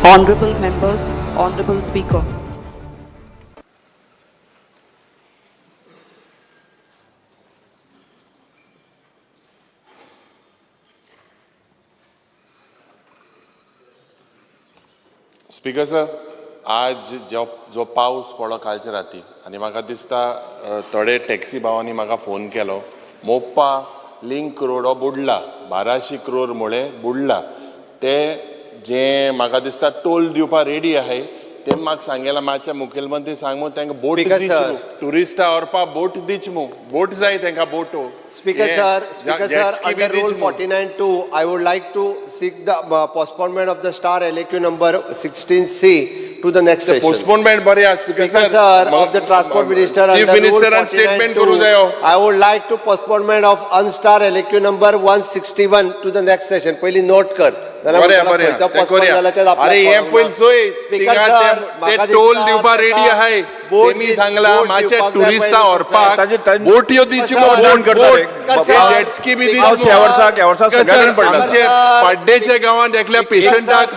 Honorable members, Honorable Speaker. Speaker sir, आज जो पावस पडलो कालचे राती आनी म्हाका दिसता थोडे टॅक्सी भावांनी म्हाका फोन केलो मोप्पा लिंक रोड हो बुडला 1200 करोड मुळे बुडला ते जे म्हाका दिसता टोल दिवपा रेडी आहे ते म्हाका सांगेला मातशें मुखेलमंत्री सांगू तांकां बोट दीच टुरिस्टा व्हरपा बोट दीच मू बोट जाय तांकां बोटो Speaker sir, under Rule 49(2), I would like to seek the postponement of the star LAQ number 16C to the next session. Postponement बरे आसा Speaker sir, of the Transport Minister Chief under Minister Rule and statement करू 49(2), जायो. I would like to postponement of unstar LAQ number 161 to the next session. पहिली note कर. अरे हे पयली चोय ते टोल दिवपा रेडी आहे ते मी सांगला मातशे टुरिस्टा व्हरपाक बोट यो दिवची जेट स्की बी दिवची आमचे पाड्डेच्या गावांत एकल्या पेशंटाक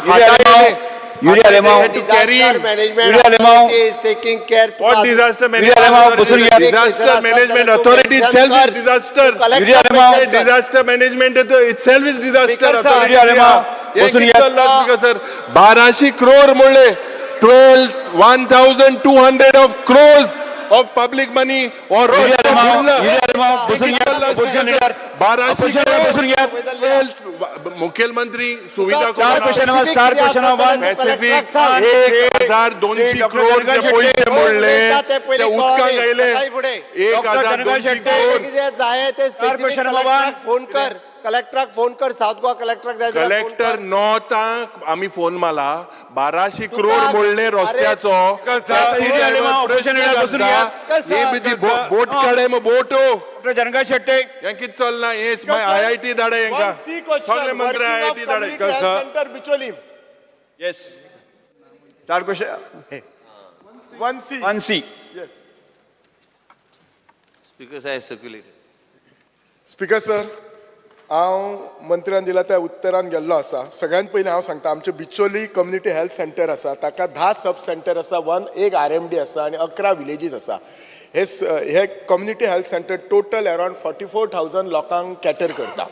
Disaster management is taking care. What disaster management? Disaster management authority itself is disaster. Disaster management itself is disaster authority. Sir, 1200 crore मुळे 1200 of crores of public money or मुख्यमंत्री सुविधा पॅसिफिक 1200 करोड पयशे मोडले उदकां गेले 1200 करोड फोन कर कलेक्टराक फोन कर south Goa कलेक्टराक collector नॉर्थाक आम्ही फोन मारला 1200 करोड मोडले रस्त्याचो बोट काडे मग बोटो जनगा शेट्टे कित चलना हे IIT धाडे यांका सगळे मंत्री IIT धाडे centre Bicholim yes third question 1C Yes. Speaker sir, circulate. Speaker sir हांव मंत्र्यान दिला त्या उत्तरान गेल्लो आसा सगळ्यांत पयलीं हांव सांगता आमचे बिचोली कम्युनिटी हेल्थ सेंटर आसा ताका 10 सब सेंटर आसा एक RMD आसा आनी 11 विलेजीस आसा हे community health centre total around 44,000 लोकांक कॅटर करता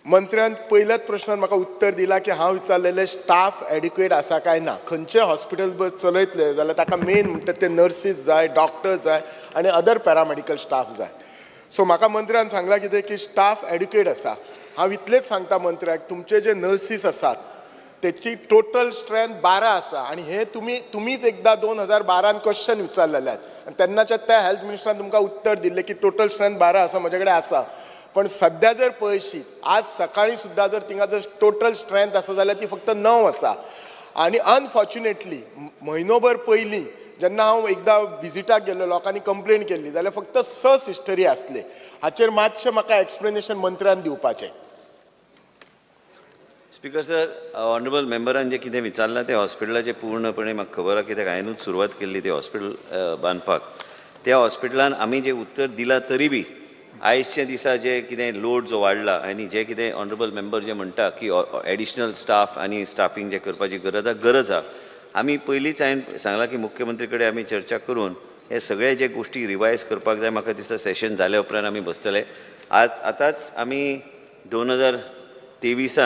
मंत्र्यान पयल्याच प्रश्नान म्हाका उत्तर दिला की हांव विचारलेले स्टाफ एडिक्वेट आसा काय ना खंयचे हॉस्पिटल चलयतले जाल्यार ताका मेन म्हणटा ते नर्सीस जाय डॉक्टर्स जाय आनी अदर पॅरामेडिकल स्टाफ जाय सो म्हाका मंत्र्यान सांगला कितें की स्टाफ एड्युकेट आसा हांव इतलेंच सांगता मंत्र्याक तुमचे जे नर्सीस आसात तेची टोटल स्ट्रेंथ 12 आसा आनी हे तुमीच एकदा 2012 क्वेश्चन विचारलेले आनी तेन्नाच्या त्या हेल्थ मिनिस्टरान तुमकां उत्तर दिल्लें की टोटल स्ट्रेंथ 12 आसा म्हजे कडेन आसा पण सध्या जर पळयशीत आज सकाळी सुद्धा जर थिंगा जर टोटल स्ट्रेंथ आसा जाल्यार ती फक्त 9 आसा आनी अनफॉर्च्युनेटली म्हयनोभर पयलीं जेन्ना हांव एकदा विजिटाक गेल्लो लोकांनी कंप्लेन केल्ली जाल्यार फक्त 6 सिस्टरी आसले हाचेर मातशें म्हाका एक्सप्लेनेशन मंत्र्यान दिवपाचें स्पीकर सर ऑनरेबल मेंबरान जे कितें विचारलां ते हॉस्पिटलाचे पूर्णपणे म्हाका खबर आहा कित्याक हांवेंनूच सुरवात केल्ली ते हॉस्पिटल बांदपाक त्या हॉस्पिटलान आमी जे उत्तर दिलां तरी बी आयजच्या दिसा जे कितें लोड जो वाडला आनी जे कितें ऑनरेबल मेंबर जे म्हणटा की एडिशनल स्टाफ आनी स्टाफींग जे करपाची गरज आहा आमी पयलींच हांवें सांगलां की मुख्यमंत्री कडेन आमी चर्चा करून हे सगळे जे गोश्टी रिवायज करपाक जाय म्हाका दिसता सेशन जाल्या उपरांत आमी बसतले आतांच आमी 2023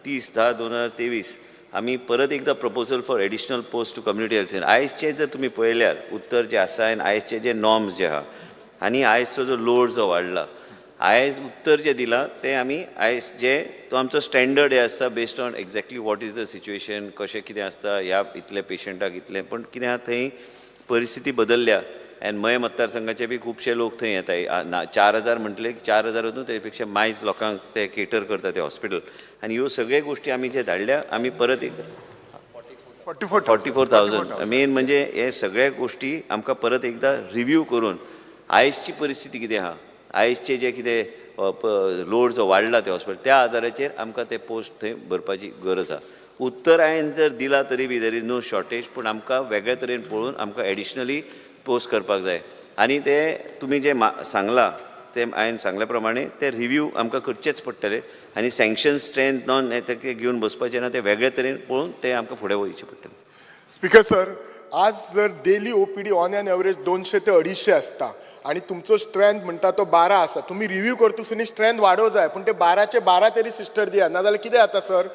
30/10/2023 आमी परत एकदा proposal for additional post to community health centre आयजचे जर तुमी पळयल्यार उत्तर जे आसा आनी आयजचे जे नॉर्म्स जे आहा आनी आयजचो जो लोड जो वाडला आयज उत्तर जे दिलां ते आमी आयज जे तो आमचो स्टँडर्ड हे आसता based on exactly what is the situation कशें कितें आसता ह्या इतल्या पेशंटाक इतलें पण कितें आहा थंय परिस्थिती बदलल्या आनी मय मतदारसंघाचे बी खुबशे लोक थंय येताय 4,000 म्हटले 4,000 वचून तेपेक्षा मायज लोकांक ते केटर करता ते हॉस्पिटल आनी ह्यो सगळे गोश्टी आमी जे धाडल्या आमी परत एक 44,000 मेन म्हणजे हे सगळ्या गोश्टी आमकां परत एकदा रिव्यू करून आयजची परिस्थिती कितें आहा आयजचे जे कितें लोड जो वाडला ते हॉस्पिटल त्या आदाराचेर आमकां ते पोस्ट थंय भरपाची गरज आहा उत्तर हांवें जर दिला तरी बी देर इज नो शॉर्टेज पूण आमकां वेगळ्या तरेन पळोवन आमकां एडिशनली पोस्ट करपाक जाय आनी ते तुमी जे सांगला ते हांवें सांगल्या प्रमाणे ते रिव्ह्यू आमकां करचेच पडटले आनी सँक्शन स्ट्रेंथ नॉन ते घेवन बसपाचें ना, ते वेगळे तरेन पळोवन ते आमकां फुडें वयचें पडटलें. स्पीकर सर, आज जर daily OPD on an average 200 ते 250 असता आणि तुमचो स्ट्रेंथ म्हणटा तो 12 आसा, तुम्ही रिव्ह्यू करतुसनी स्ट्रेंथ वाडोवं जाय, पण ते 12चे 12 तरी सिस्टर दिया, नाजाल्यार कितें जाता सर,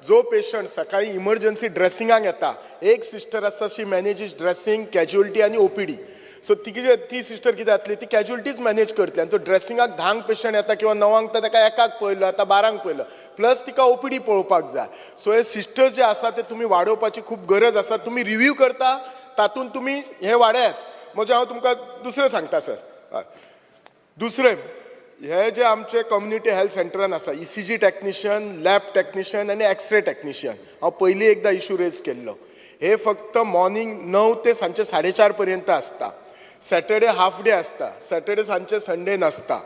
जो पेशंट सकाळी इमर्जन्सी ड्रेसिंगाक येता, एक सिस्टर आसता, शी मॅनेजीस ड्रेसिंग, कॅज्युअलिटी आनी ओपीडी. सो ती सिस्टर कितें जातली, ती कॅज्युअलिटीज मॅनेज करतली आनी तो ड्रेसिंगाक 10 पेशंट येता किंवा 9 तर ताका एकाक पळयलो, आतां 12 पळयलो, प्लस तिका ओपीडी पळोवपाक जाय. सो हे सिस्टर्स जे आसा ते तुमी वाडोवपाची खूब गरज आसा. तुमी रिव्ह्यू करता तातूंत तुमी हे वाडयाच. म्हणजे हांव तुमकां दुसरें सांगता सर, दुसरें हे जे आमचे कम्युनिटी हेल्थ सेंटरान आसा, ECG टॅक्निशियन, लॅब टॅक्निशियन आनी एक्सरे टॅक्निशियन, हांव पयलीं एकदां इशू रेज केल्लो. हे फक्त मॉर्निंग 9 ते सांचे 4:30 पर्यंत आसता. सॅटर्डे हाफ डे आसता, सॅटर्डे सांचे संडे नासता.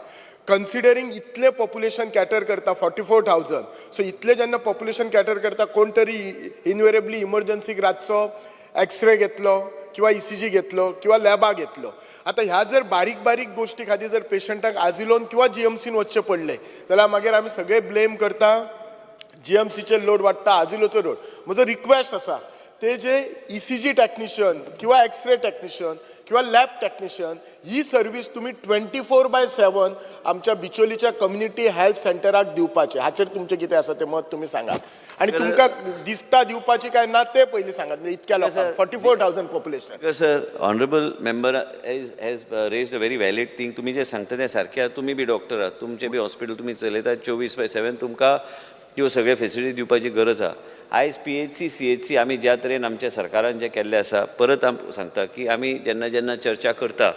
कन्सिडरींग इतले पॉप्युलेशन कॅटर करता 44,000, सो इतले जेन्ना पॉप्युलेशन कॅटर करता, कोण तरी इनवेरेबली इमर्जन्सीक रातचो एक्सरे घेतलो किंवा ECG घेतलो किंवा लॅबाक घेतलो. आतां ह्या जर बारीक बारीक गोश्टी खातीर जर पेशंटाक आजिलोन किंवा GMCन वचचें पडलें जाल्यार मागीर आमी सगळे ब्लेम करता, GMCचे लोड वाडटा, आजिलोचो लोड. म्हजो रिक्वेस्ट आसा, ते जे ECG टॅक्निशियन किंवा एक्सरे टॅक्निशियन किंवा लॅब टॅक्निशियन ही सर्वीस तुम्ही 24/7 आमच्या बिचोलीच्या कम्युनिटी हेल्थ सेंटराक दिवपाचे. हाचेर तुमचें कितें आसा तें मत तुमी सांगात. आनी तुमकां दिसता दिवपाची काय ना ते पयलीं सांगात. म्हणजे इतक्या लोकांक 44,000 population. Sir, honourable member has raised a very valid thing. तुम्ही जे सांगता तें सारकें आहा. तुमी बी डॉक्टर आहात, तुमचें बी हॉस्पिटल तुमी चलयतात 24/7. तुमकां ह्यो सगळे फेसिलिटी दिवपाची गरज आहा. आयज PHC CHC आमी ज्या तरेन आमच्या सरकारान जें केल्लें आसा, परत सांगता की आमी जेन्ना जेन्ना चर्चा करता,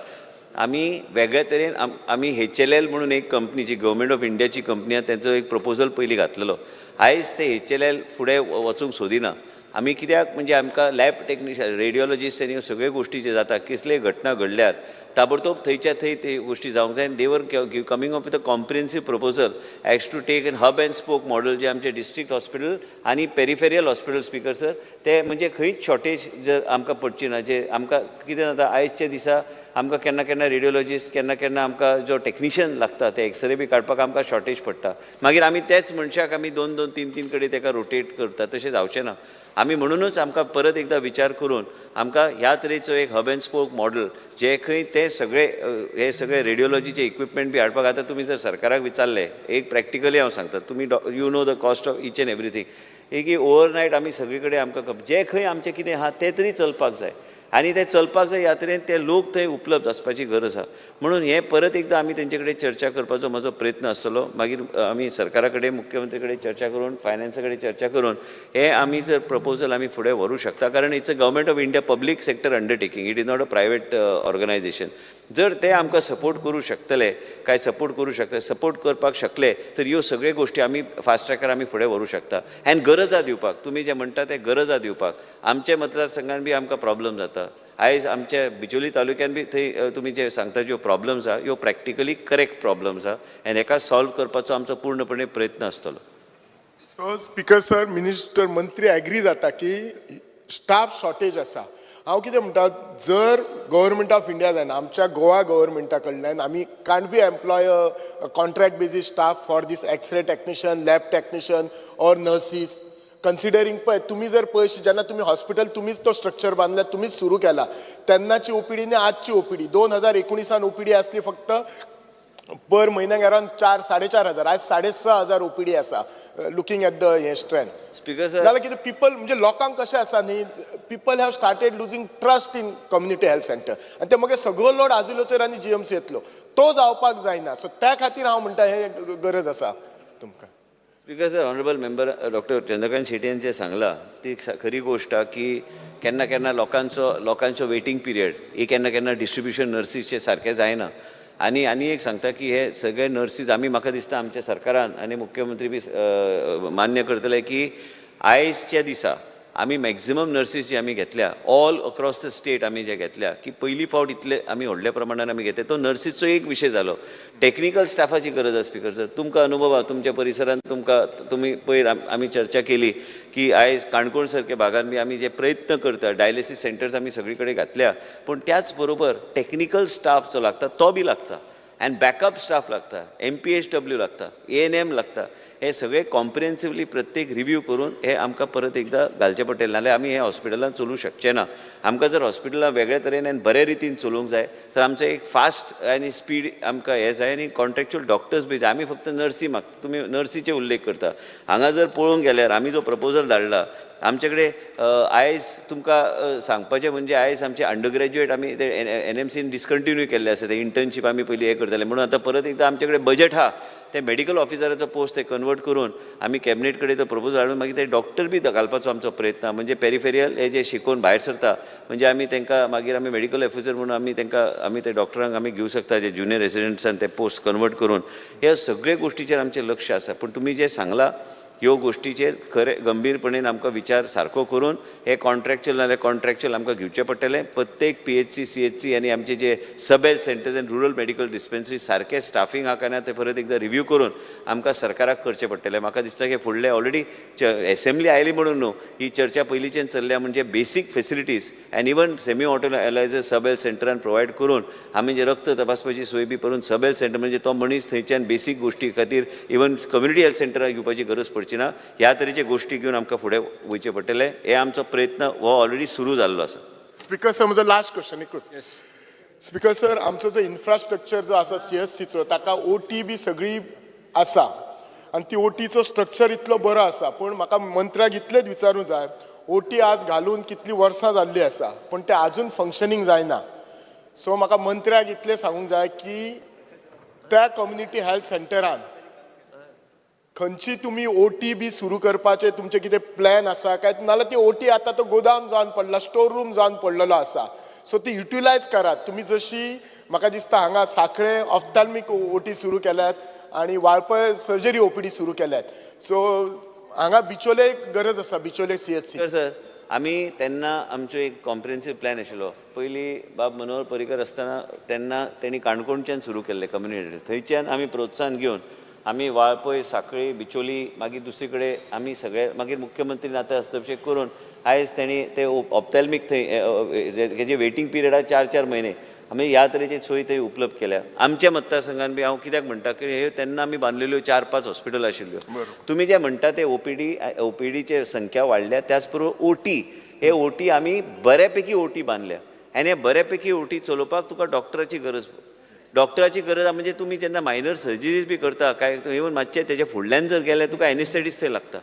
आमी वेगळ्या तरेन आमी HLL म्हणून एक कंपनी, जी गव्हर्मेंट ऑफ इंडियाची कंपनी आहा, तेंचो एक प्रपोजल पयलीं घातलेलो. आयज ते HLL फुडें वचूंक सोदिना. आमी कित्याक, म्हणजे आमकां लॅब टेक्निशियन, रेडिओलॉजिस्ट आनी ह्यो सगळ्यो गोश्टी ज्यो जाता, कसलेय घटना घडल्यार ताबडतोब थंयच्या थंय ते गोश्टी जावंक जाय. They are coming up with a comprehensive proposal as to take an hub and spoke model, जे आमचे डिस्ट्रिक्ट हॉस्पिटल आनी पेरिफेरियल हॉस्पिटल स्पीकर सर, ते म्हणजे खंयच शॉर्टेज जर आमकां पडची ना. जे आमकां कितें जाता, आयजच्या दिसा आमकां केन्ना केन्ना रेडिओलॉजिस्ट, केन्ना केन्ना आमकां जो टॅक्निशियन लागता, ते एक्सरे बी काडपाक आमकां शॉर्टेज पडटा. मागीर आमी तेच मनशाक आमी 2-2, 3-3 कडेन ताका रोटेट करता. तशें जावचें ना. आमी म्हणूनच आमकां परत एकदां विचार करून आमकां ह्या तरेचो एक हब एंड स्पोक मॉडल, जे खंय ते सगळे हे सगळे रेडिओलॉजीचे इक्विपमेंट बी हाडपाक. आतां तुमी जर सरकाराक विचारलें, एक प्रॅक्टिकली हांव सांगता, तुमी you know the cost of each end everything. एक ओवरनायट आमी सगळे कडेन आमकां जे खंय आमचें कितें आहा तें तरी चलपाक जाय. आनी ते चलपाक जाय ह्या तरेन ते लोक थंय उपलब्ध आसपाची गरज आहा. म्हणून हे परत एकदां आमी तेंचे कडेन चर्चा करपाचो म्हजो प्रयत्न आसतलो. मागीर आमी सरकारा कडेन, मुख्यमंत्री कडेन चर्चा करून, फायनान्सा कडेन चर्चा करून हे आमी जर प्रपोजल आमी फुडें व्हरूंक शकता. कारण it's a government of India public sector undertaking, it is not a private organisation. जर ते आमकां सपोर्ट करूं शकतले, काय सपोर्ट करूं शकता, सपोर्ट करपाक शकले, तर ह्यो सगळ्यो गोश्टी आमी फास्ट ट्रॅकार आमी फुडें व्हरूंक शकता. आनी गरजा दिवपाक, तुमी जे म्हणटा ते गरजा दिवपाक, आमचे मतदारसंघान बी आमकां प्रॉब्लम जाता. आयज आमच्या बिचोली तालुक्यान बी थंय तुमी जे सांगता ज्यो प्रॉब्लम्स आहा, ह्यो प्रॅक्टिकली करेक्ट प्रॉब्लम्स आहा. आनी हेका सॉल्व करपाचो आमचो पूर्णपणे प्रयत्न आसतलो. सो स्पीकर सर, मिनिस्टर मंत्री एग्री जाता की स्टाफ शॉर्टेज आसा. हांव कितें म्हणटा, जर गव्हर्मेंट ऑफ इंडिया जायना, आमच्या गोवा गव्हर्मेंटा कडल्यान आमी can't be employ contract basis staff for these x-ray technician, lab technician or nurses. Considering पळय, तुम्ही जर पयशे जेन्ना तुमी हॉस्पिटल तुमीच तो स्ट्रक्चर बांदला, तुमीच सुरू केला, तेन्नाची ओपीडी आनी आजची ओपीडी 2019 ओपीडी आसली फक्त पर म्हयन्याक अरावंड 4-4.5 आज 6,500 ओपीडी आसा. लुकिंग एट द हे स्ट्रेंथ. स्पीकर सर, जाल्यार कितें पीपल, म्हणजे लोकांक कशें आसा न्ही, people have started losing trust in community health centre. आनी ते मागीर सगळो लोड आजिलोचेर आनी GMC येतलो. तो जावपाक जायना. सो त्या खातीर हांव म्हणटा हे गरज आसा तुमकां. Speaker sir, honourable member doctor Chandrakant Shetty यांनी जे सांगला ती खरी गोष्ट आहे की केन्ना केन्ना लोकांचो वेटिंग पिरियड ही केन्ना केन्ना डिस्ट्रिब्युशन नर्सीसचे सारकें जायना. आनी एक सांगता की हे सगळे नर्सीस आमी, म्हाका दिसता आमच्या सरकारान आनी मुख्यमंत्री बी मान्य करतले की आयजच्या दिसा आमी मॅक्झिमम नर्सीस जे आमी घेतल्या ऑल अक्रॉस द स्टेट आमी जे घेतल्या की पयली फावट इतले आमी व्हडल्या प्रमाणान आमी घेतले. तो नर्सीसचो एक विशय जालो. टॅक्निकल स्टाफाची गरज आसा स्पीकर सर. तुमकां अनुभव आहा, तुमच्या परिसरांत तुमी पयर आमी चर्चा केली की आयज काणकोण सारक्या भागान बी आमी जे प्रयत्न करता, डायलिसीस सेंटर्स आमी सगळी कडेन घातल्या, पूण त्याच बरोबर टॅक्निकल स्टाफ जो लागता तो बी लागता. आनी बॅकअप स्टाफ लागता, MPHW लागता, ANM लागता. हे सगळे कॉम्प्रिहेन्सिवली प्रत्येक रिव्यू करून हे आमकां परत एकदां घालचें पडटलें, नाल्यार आमी हे हॉस्पिटलांत चलूंक शकचे ना. आमकां जर हॉस्पिटलां वेगळे तरेन आनी बरे रितीन चलोवंक जाय तर आमचो एक फास्ट आनी स्पीड आमकां हे जाय आनी कॉन्ट्रॅक्च्युअल डॉक्टर्स बी जाय. आमी फक्त नर्सी मागता, तुमी नर्सीचे उल्लेख करता. हांगा जर पळोवंक गेल्यार आमी जो प्रपोजल धाडला आमचे कडेन आयज तुमकां सांगपाचें म्हणजे आयज आमचे अंडर ग्रॅज्युएट आमी ते NMCन डिस्कंटिन्यू केल्ले आसा, ते इंटर्नशीप आमी पयलीं हे करताले म्हणून आतां परत एकदां आमचे कडेन बजेट आहा ते मेडिकल ऑफिसराचो पोस्ट ते कन्वर्ट करून आमी कॅबिनेट कडेन तो प्रपोजल हाडून मागीर ते डॉक्टर बी घालपाचो आमचो प्रयत्न. म्हणजे पेरिफेरियल हे जे शिकून भायर सरता म्हणजे आमी तांकां मागीर आमी मेडिकल ऑफिसर म्हणून आमी तांकां आमी ते डॉक्टरांक आमी घेवंक शकता जे ज्युनियर रेसिडेंट्सान ते पोस्ट कन्वर्ट करून. ह्या सगळे गोश्टीचेर आमचें लक्ष आसा. पूण तुमी जे सांगला ह्यो गोश्टीचेर खरें गंभीरपणेन आमकां विचार सारको करून हे कॉन्ट्रॅक्च्युअल नाल्यार कॉन्ट्रॅक्च्युअल आमकां घेवचें पडटलें. प्रत्येक PHC CHC आनी आमचे जे सब हेल्थ सेंटर्स आनी रुरल मेडिकल डिस्पेन्सरी सारकें स्टाफींग आहा काय ना ते परत एकदां रिव्यू करून आमकां सरकाराक करचें पडटलें. म्हाका दिसता की फुडले ऑलरेडी एसेंब्ली आयली म्हणून न्हू ही चर्चा पयलींच्यान चल्ल्या. म्हणजे बेसीक फेसिलिटीज एंड इवन सेमी ऑटोलायझर सब हेल्थ सेंटरान प्रोवायड करून आमी जे रक्त तपासपाची सोय बी करून सब हेल्थ सेंटर म्हणजे तो मनीस थंयच्यान बेसीक गोश्टी खातीर इवन कम्युनिटी हेल्थ सेंटराक घेवपाची गरज पडची ना. ह्या तरेचे गोश्टी घेवन आमकां फुडें वयचें पडटलें. हे आमचो प्रयत्न हो ऑलरेडी सुरू जाल्लो आसा. स्पीकर सर म्हजो लास्ट क्वेश्चन एकूच. स्पीकर सर आमचो जो इन्फ्रास्ट्रक्चर जो आसा CHCचो ताका OT बी सगळी आसा आनी ती OTचो स्ट्रक्चर इतलो बरो आसा. पूण म्हाका मंत्र्याक इतलेंच विचारूंक जाय OT आज घालून कितलीं वर्सां जाल्लीं आसा पूण ते आजून फंक्शनींग जायना. सो म्हाका मंत्र्याक इतलें सांगूंक जाय की त्या कम्युनिटी हेल्थ सेंटरान खंयची तुमी OT बी सुरू करपाचे तुमचे कितें प्लॅन आसा काय नाल्यार ती OT आतां तो गोदाम जावन पडला, स्टोर रूम जावन पडलेलो आसा. सो ती युटिलायज करात. तुमी जशी म्हाका दिसता हांगा सांखळे ऑफ्थॅल्मिक OT सुरू केल्यात आनी वाळपय सर्जरी OPD सुरू केल्यात. सो हांगा बिचोले गरज आसा, बिचोले CHC. सर आमी तेन्ना आमचो एक कॉम्प्रिहेन्सीव प्लॅन आशिल्लो. पयलीं बाब मनोहर पर्रीकर आसतना तेन्ना तेणी काणकोणच्यान सुरू केल्ले कम्युनिटी. थंयच्यान आमी प्रोत्साहन घेवन आमी वाळपय सांखळी बिचोली मागीर दुसरे कडेन आमी सगळे मागीर मुख्यमंत्रीन आतां हस्तक्षेप करून आयज तेणी ते ऑप्थॅल्मिक थंय हेजे वेटींग पिरियड आहा 4-4 म्हयने आमी ह्या तरेची सोय थंय उपलब्ध केल्या. आमच्या मतदारसंघान बी हांव कित्याक म्हणटा की हे तेन्ना आमी बांदलेल्यो 4-5 हॉस्पिटल आशिल्ल्यो. तुमी जे म्हणटा ते OPDचे संख्या वाडल्या त्याच बरोबर OT हे OT आमी बऱ्यापैकी OT बांदल्या आनी हे बऱ्यापैकी OT चलोवपाक तुका डॉक्टराची गरज म्हणजे तुम्ही जेन्ना मायनर सर्जरीज बी करता काय इवन मातशें तेजे फुडल्यान जर गेल्यार तुका एनेस्थेटिस्ट थंय लागता.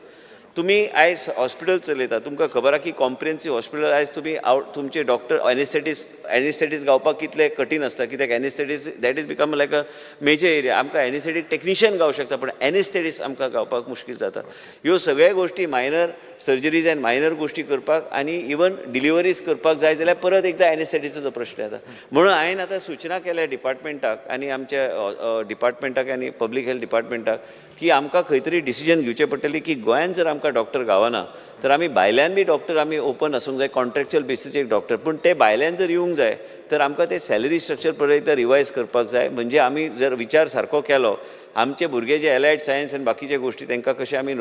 तुमी आयज हॉस्पिटल चलयता तुमकां खबर आहा की कॉम्प्रिहेन्सीव हॉस्पिटल आयज तुमी तुमचे डॉक्टर एनेस्थेटिस्ट गावपाक कितले कठीण आसता. कित्याक anaesthetist that is become like a major area. आमकां एनेस्थेटीक टेक्निशियन गावूंक शकता पूण एनेस्थेटिस्ट आमकां गावपाक मुश्कील जाता. ह्यो सगळ्या गोश्टी मायनर सर्जरीज आनी मायनर गोश्टी करपाक आनी इवन डिलिव्हरीज करपाक जाय जाल्यार परत एकदां एनेस्थेटिस्टचो प्रश्न येता. म्हणून हांवें आतां सूचना केल्या डिपार्टमेंटाक आनी आमच्या डिपार्टमेंटाक आनी पब्लीक हेल्थ डिपार्टमेंटाक की आमकां खंय तरी डिसिजन घेवचें पडटलें की गोंयांत जर आमकां डॉक्टर गावना तर आमी भायल्यान बी डॉक्टर आमी ओपन आसूंक जाय कॉन्ट्रॅक्च्युअल बेसिसचेर डॉक्टर. पूण ते भायल्यान जर येवंक जाय तर आमकां ते सॅलरी स्ट्रक्चर परत एकदां रिवायज करपाक जाय. म्हणजे आमी जर विचार सारको केलो आमचे भुरगे जे एलायड सायन्स आनी बाकीचे गोश्टी तांकां कशे आमी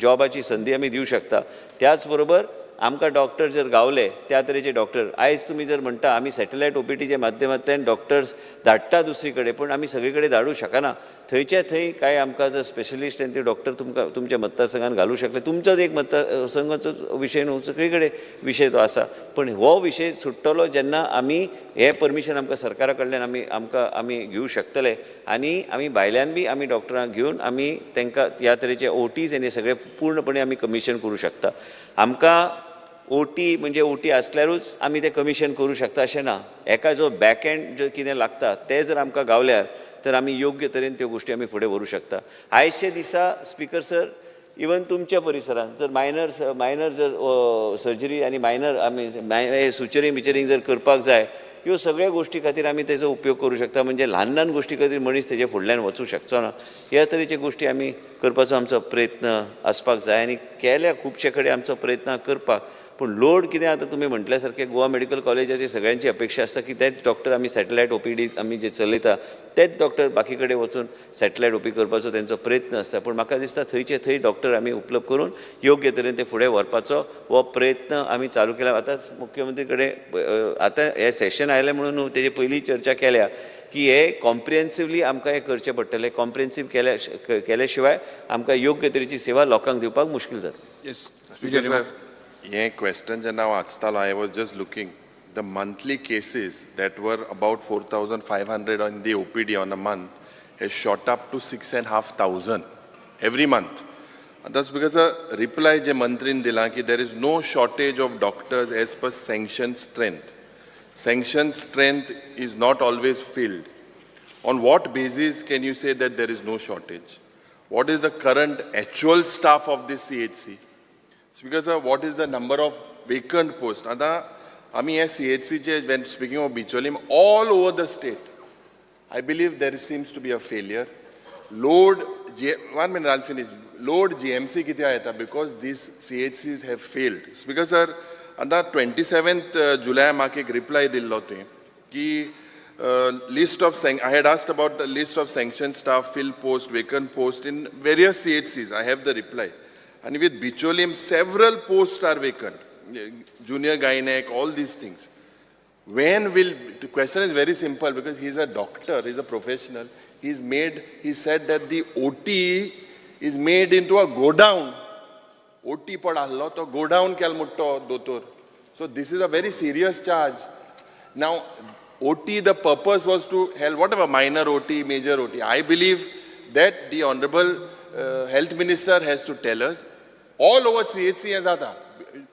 जॉबाची संदी आमी दिवंक शकता. त्याच बरोबर आमकां डॉक्टर जर गावले त्या तरेचे डॉक्टर आयज तुमी जर म्हणटा आमी सॅटेलायट OPDचे माध्यमांतल्यान डॉक्टर्स धाडटा दुसरे कडेन पूण आमी सगळे कडेन धाडूंक शकना. थंयचे थंय कांय आमकां जर स्पेशलिस्ट आनी ते डॉक्टर तुमकां तुमच्या मतदारसंघान घालूंक शकले. तुमचोच एक मतदारसंघाचो विशय न्हू सगळे कडेन विशय तो आसा. पण हो विशय सुट्टलो जेन्ना आमी हे परमिशन आमकां सरकारा कडल्यान आमी घेवंक शकतले आनी आमी भायल्यान बी आमी डॉक्टरांक घेवन आमी तांकां ह्या तरेचे OTs आनी सगळे पूर्णपणे आमी कमिशन करूंक शकता. आमकां OT म्हणजे OT आसल्यारूच आमी ते कमिशन करूं शकता अशें ना. एका जो बॅक एंड जर कितें लागता ते जर आमकां गावल्यार तर आमी योग्य तरेन त्यो गोश्टी आमी फुडें व्हरूंक शकता. आयजचे दिसा स्पीकर सर इवन तुमच्या परिसरांत जर मायनर जर सर्जरी आनी मायनर आमी सुचरींग बिचरींग जर करपाक जाय ह्यो सगळ्या गोश्टी खातीर आमी तेजो उपयोग करूं शकता. म्हणजे ल्हान गोश्टी खातीर मनीस तेजे फुडल्यान वचूंक शकचो ना. ह्या तरेचे गोश्टी आमी करपाचो आमचो प्रयत्न आसपाक जाय आनी केल्या खुबशे कडेन आमचो प्रयत्न करपाक. पूण लोड कितें आतां तुमी म्हटल्या सारकें गोवा मेडिकल कॉलेजाची सगळ्यांची अपेक्षा आसता की तेच डॉक्टर आमी सॅटेलायट OPD आमी जे चलयता तेच डॉक्टर बाकी कडेन वचून सॅटेलायट OPD करपाचो तेंचो प्रयत्न आसता. पूण म्हाका दिसता थंयचे थंय डॉक्टर आमी उपलब्ध करून योग्य तरेन ते फुडें व्हरपाचो हो प्रयत्न आमी चालू केला. आतां मुख्यमंत्री कडेन आतां हे सेशन आयलें म्हणून तेजे पयलीं चर्चा केल्या की हे कॉम्प्रिहेन्सिवली आमकां हें करचें पडटलें. कॉम्प्रिहेन्सीव केल्या शिवाय आमकां योग्य तरेची सेवा लोकांक दिवपाक मुश्कील जाता. Yes. Speaker sir, हे question जेन्ना हांव वाचतालो, I was just looking. The monthly cases that were about 4,500 on the OPD on a month has shot up to 6,500 every month. And that's because a reply je mantrin dila ki there is no shortage of doctors as per sanction strength. Sanction strength is not always filled. On what basis can you say that there is no shortage? What is the current actual staff of this CHC? Because what is the number of vacant posts? Ata, ami CHC, when speaking of Bicholim, all over the state, I believe there seems to be a failure. Load, 1 minute, I'll finish. Load GMC kiti aayata because these CHCs have failed. Because sir, on the 27th July, I एक reply dillo te ki list of I had asked about the list of sanctioned staff, fill post, vacant post in various CHCs. I have the reply. And with Bicholim, several posts are vacant. Junior gynec, all these things. When will, the question is very simple because he's a doctor, he's a professional. He said that the OT is made into a go down. OT padallo to go down kyal mutto dotor. So this is a very serious charge. Now, OT, the purpose was to help, whatever, minor OT, major OT. I believe that the Honorable Health Minister has to tell us all over CHC as aata.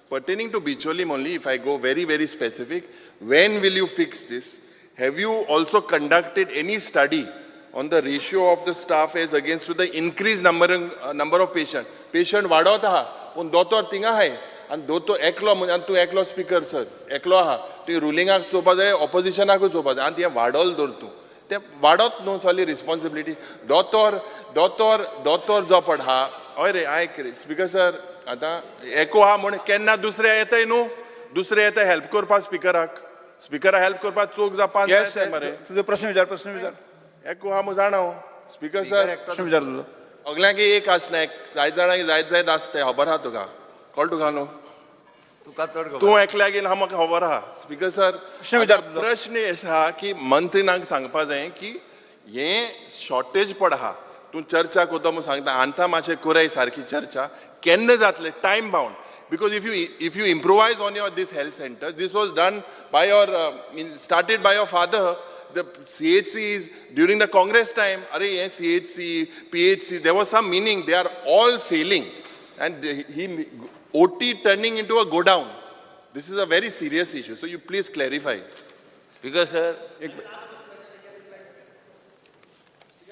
Pertaining to Bicholim only, if I go very, very specific, when will you fix this? Have you also conducted any study on the ratio of the staff as against to the increased number of patients? Patient वाढवत आहा, पण दोतोर थिंगा हाय, आणि दोतोर एकलो म्हणजे आणि तू एकलो स्पीकर सर, एकलो आहा, तू रुलिंगाक चोवपा जाय, ऑपोजिशनाकूय चोवपा जाय, आणि ते वाडोल दवर तूं. ते वाडत न्हू सगळी रिस्पॉन्सिबिलिटी. दोतोर जो पडहा, हय रे आयक रे, स्पीकर सर, आतां एको आहा म्हण केन्ना दुसरे येताय न्हू, दुसरे येताय हेल्प करपा स्पीकराक हेल्प करपाक चूक जावपाक जाय मरे. तुझे प्रश्न विचार. एको आहा म्हूण जाणाव, स्पीकर सर, प्रश्न विचार तुझो. सगळ्यांक एक आसना, जायत जाणांक जायत आसता, खबर आहा तुका, कळ्ळें तुका न्हू? तुका चड खबर. तूं एकल्याक येयला म्हाका खबर आहा. स्पीकर सर, प्रश्न विचार तुझो. प्रश्न आसा की मंत्रीनाक सांगपा जाय की हें शॉर्टेज पड आहा, तूं चर्चा कोतो म्हूण सांगता, आतां मातशें कोराय सारकी चर्चा, केन्ना जातलें, time bound. Because if you improvise on this health center, this was done by started by your father. The CHCs during the Congress time, CHC, PHC, there was some meaning. They are all failing, and OT turning into a go down. This is a very serious issue. So you please clarify. Because sir,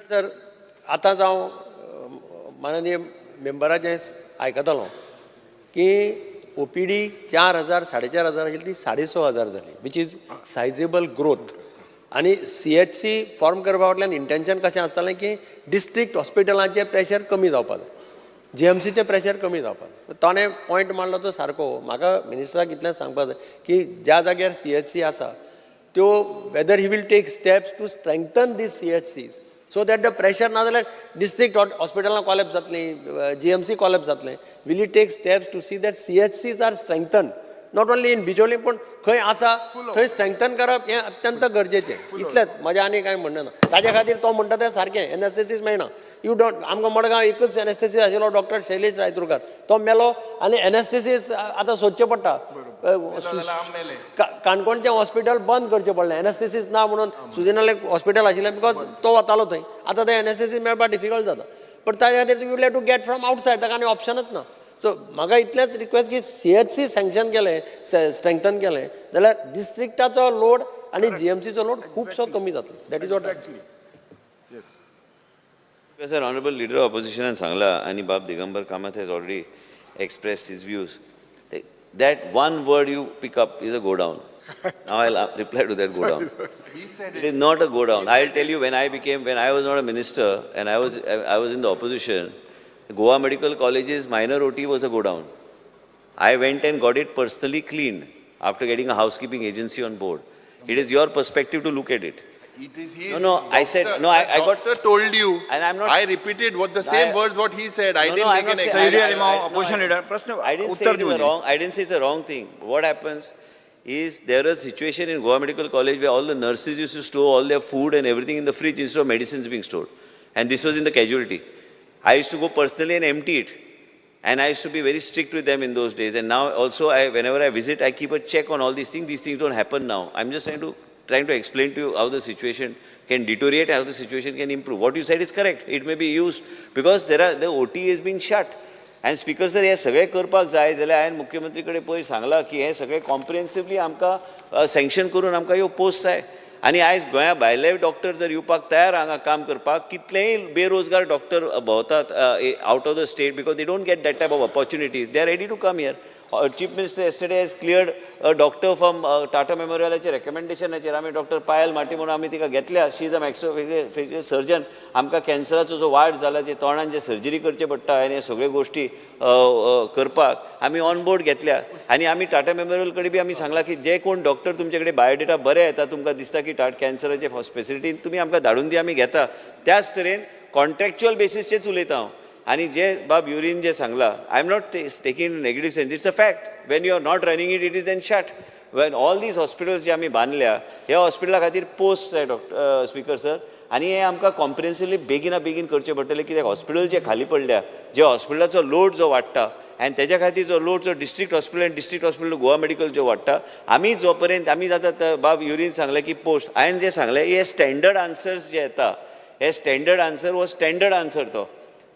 sir आतां हांव माननीय मेंबराचें आयकतालो की OPD 4,000 4,500 आशिल्ली ती 6,500 जाली, which is सायजेबल growth. आनी CHC form करपा फाटल्यान इंटेंशन कशें आसतालें की डिस्ट्रिक्ट हॉस्पिटलांचें प्रेशर कमी जावपाक जाय, GMCचें प्रेशर कमी जावपाक जाय. ताणें पॉयंट मारलो तो सारको. म्हाका मिनिस्टराक इतलें सांगपाक जाय की ज्या जाग्यार CHC आसा त्यो whether he will take steps to strengthen these CHCs so that the pressure ना जाल्यार district hospital collapse जातली, GMC collapse जातलें. Will you take steps to see that CHCs are strengthened? Not only in Bicholim, पण खंय आसा थंय strengthen करप हें अत्यंत गरजेचें. इतलेंच, म्हाजें आनी कांय म्हणणें ना. ताजे खातीर तो म्हणटा तें सारकें, एनेस्थेसीस मेळना. यू डोंट, आमकां मडगांव एकच एनेस्थेसीस आशिल्लो डॉक्टर शैलेश रायतुरकार, तो मेलो आनी एनेस्थेसीस आतां सोदचें पडटा. काणकोणचें हॉस्पिटल बंद करचें पडलें, एनेस्थेसीस ना म्हणून. सुजिनाले हॉस्पिटल आशिल्लें बिकॉज तो वतालो थंय. आतां तें एनेस्थेसीस मेळपाक डिफिकल्ट जाता. पण ताजे खातीर you have to get from outside, ताका आनी ऑप्शनच ना. सो म्हाका इतलेंच रिक्वेस्ट की CHC सँक्शन केलें, स्ट्रेंथन केलें जाल्यार डिस्ट्रिक्टाचो लोड आनी GMCचो लोड खुबसो कमी जातलो. That is what Sir, Honorable Leader of Opposition सांगला आणि बाब Digambar Kamat has already expressed his views. That one word you pick up is a go down. Now I'll reply to that go down. It is not a go down. I'll tell you, when I was not a minister and I was in the opposition, Goa Medical College's minor OT was a go down. I went and got it personally cleaned after getting a housekeeping agency on board. It is your perspective to look at it. It is his. No, I said, no, I got. Doctor told you, and I'm not. I repeated what the same words what he said. I didn't make an opposition leader, प्रश्न I didn't say उत्तर it is देऊ a wrong. I didn't say it's a wrong thing. What happens? is there a situation in Goa Medical College where all the nurses used to store all their food and everything in the fridge instead of medicines being stored. And this was in the casualty. I used to go personally and empty it. And I used to be very strict with them in those days. And now also, whenever I visit, I keep a check on all these things. These things don't happen now. I'm just trying to explain to you how the situation can deteriorate, how the situation can improve. What you said is correct. It may be used because the OT has been shut. And Speaker sir, हे सगळे करपाक जाय जाल्यार हांवें मुख्यमंत्री कडेन पयर सांगलां की हे सगळे कॉम्प्रिहेन्सिवली आमकां सँक्शन करून आमकां ह्यो पोस्ट जाय. आनी आयज गोंया भायले डॉक्टर जर येवपाक तयार हांगा काम करपाक, कितलेय बेरोजगार डॉक्टर भोंवतात out of the state because they don't get that type of opportunities. They are ready to come here. Chief Minister yesterday has cleared a doctor from Tata Memorialचे रेकमेंडेशनाचेर आमी डॉक्टर पायल माटी म्हणून आमी तिका घेतल्या. She is a maxo surgeon. आमकां कॅन्सराचो जो वाड जाला, जे तोंडान जे सर्जरी करचे पडटा आनी हे सगळ्यो गोश्टी करपाक आमी ऑन बोर्ड घेतल्या. आनी आमी टाटा मेमोरियल कडेन बी आमी सांगलां की जे कोण डॉक्टर तुमचे कडेन बायोडेटा बरे येता, तुमकां दिसता की कॅन्सराचे फॅसिलिटी तुमी आमकां धाडून दी, आमी घेता. त्याच तरेन कॉन्ट्रॅक्च्युअल बेसिसचेच उलयता हांव. आणि जे बाब युरीन जे सांगला, I am not taking in negative sense, it's a fact. When you are not running it, it is then shut. When all these hospitals जे आमी बांदल्या, ह्या हॉस्पिटला खातीर पोस्ट जाय स्पीकर सर. आनी हे आमकां कॉम्प्रिहेन्सिवली बेगीन करचें पडटलें, कित्याक हॉस्पिटल जे खाली पडल्या, जे हॉस्पिटलाचो लोड जो वाडटा आनी तेच्या खातीर जो लोड जो डिस्ट्रिक्ट हॉस्पिटल गोवा मेडिकल जो वाडटा, आमी जो पर्यंत आमी जाता बाब युरीन सांगलें की पोस्ट, हांवें जे सांगलें हे स्टँडर्ड आन्सर्स जे येता, हे स्टँडर्ड आन्सर हो स्टँडर्ड आन्सर तो.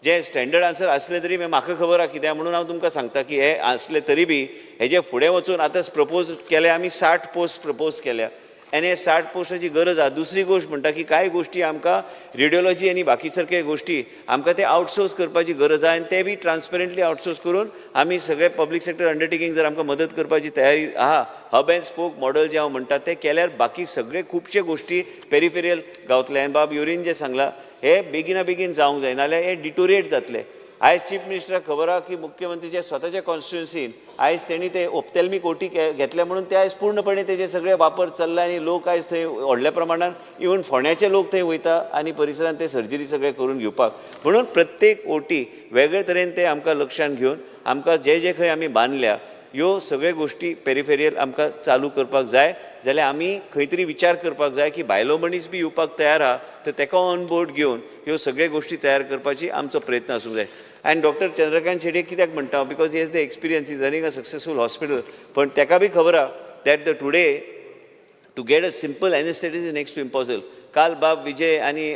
जे स्टँडर्ड आन्सर असले तरी म्हाका खबर आहा कित्याक म्हणून हांव तुमकां सांगता की हे असले तरी बी हेजे फुडें वचून आतां प्रपोज केले आमी 60 पोस्ट प्रपोज केल्या. आनी हे 60 पोस्टाची गरज आहा. दुसरी गोश्ट म्हणटा की कांय गोश्टी आमकां रेडिओलॉजी आनी बाकी सारके गोश्टी आमकां ते आउटसोर्स करपाची गरज आहा. आनी ते बी ट्रान्सपरंटली आउटसोर्स करून आमी सगळे पब्लीक सेक्टर अंडरटेकिंग जर आमकां मदत करपाची तयारी आहा, हब अँड स्पोक मॉडल जे हांव म्हणटा ते केल्यार बाकी सगळे खुबशे गोश्टी पेरिफेरियल गावतले. आनी बाब युरीन जे सांगला हे बेगीन जावंक जाय, नाल्यार हे डिटोरिएट जातले. आयज चीफ मिनिस्टराक खबर आहा की मुख्यमंत्रीचे स्वताच्या कॉन्स्टिट्युन्सीन आयज तेणी ते ऑप्थॅल्मिक ओटी घेतले म्हणून ते आयज पूर्णपणे तेजे सगळे वापर चल्ला आनी लोक आयज थंय व्हडल्या प्रमाणात इवन फोंड्याचे लोक थंय वयता आनी परिसरांत ते सर्जरी सगळे करून घेवपाक. म्हणून प्रत्येक ओटी वेगळे तरेन ते आमकां लक्षांत घेवन आमकां जे खंय आमी बांदल्या ह्यो सगळ्यो गोश्टी पेरिफेरियल आमकां चालू करपाक जाय. जाल्यार आमी खंय तरी विचार करपाक जाय की भायलो मनीस बी येवपाक तयार आहा, तर ताका ऑन बोर्ड घेवन ह्यो सगळ्यो गोश्टी तयार करपाची आमचो प्रयत्न आसूंक जाय. आनी डॉक्टर चंद्रकांत शेटे कित्याक म्हणटा, because he as the experience is running a successful hospital. पण ताका बी खबर आहा that the today to get a simple anaesthetic is next to impossible. काल बाब विजय आनी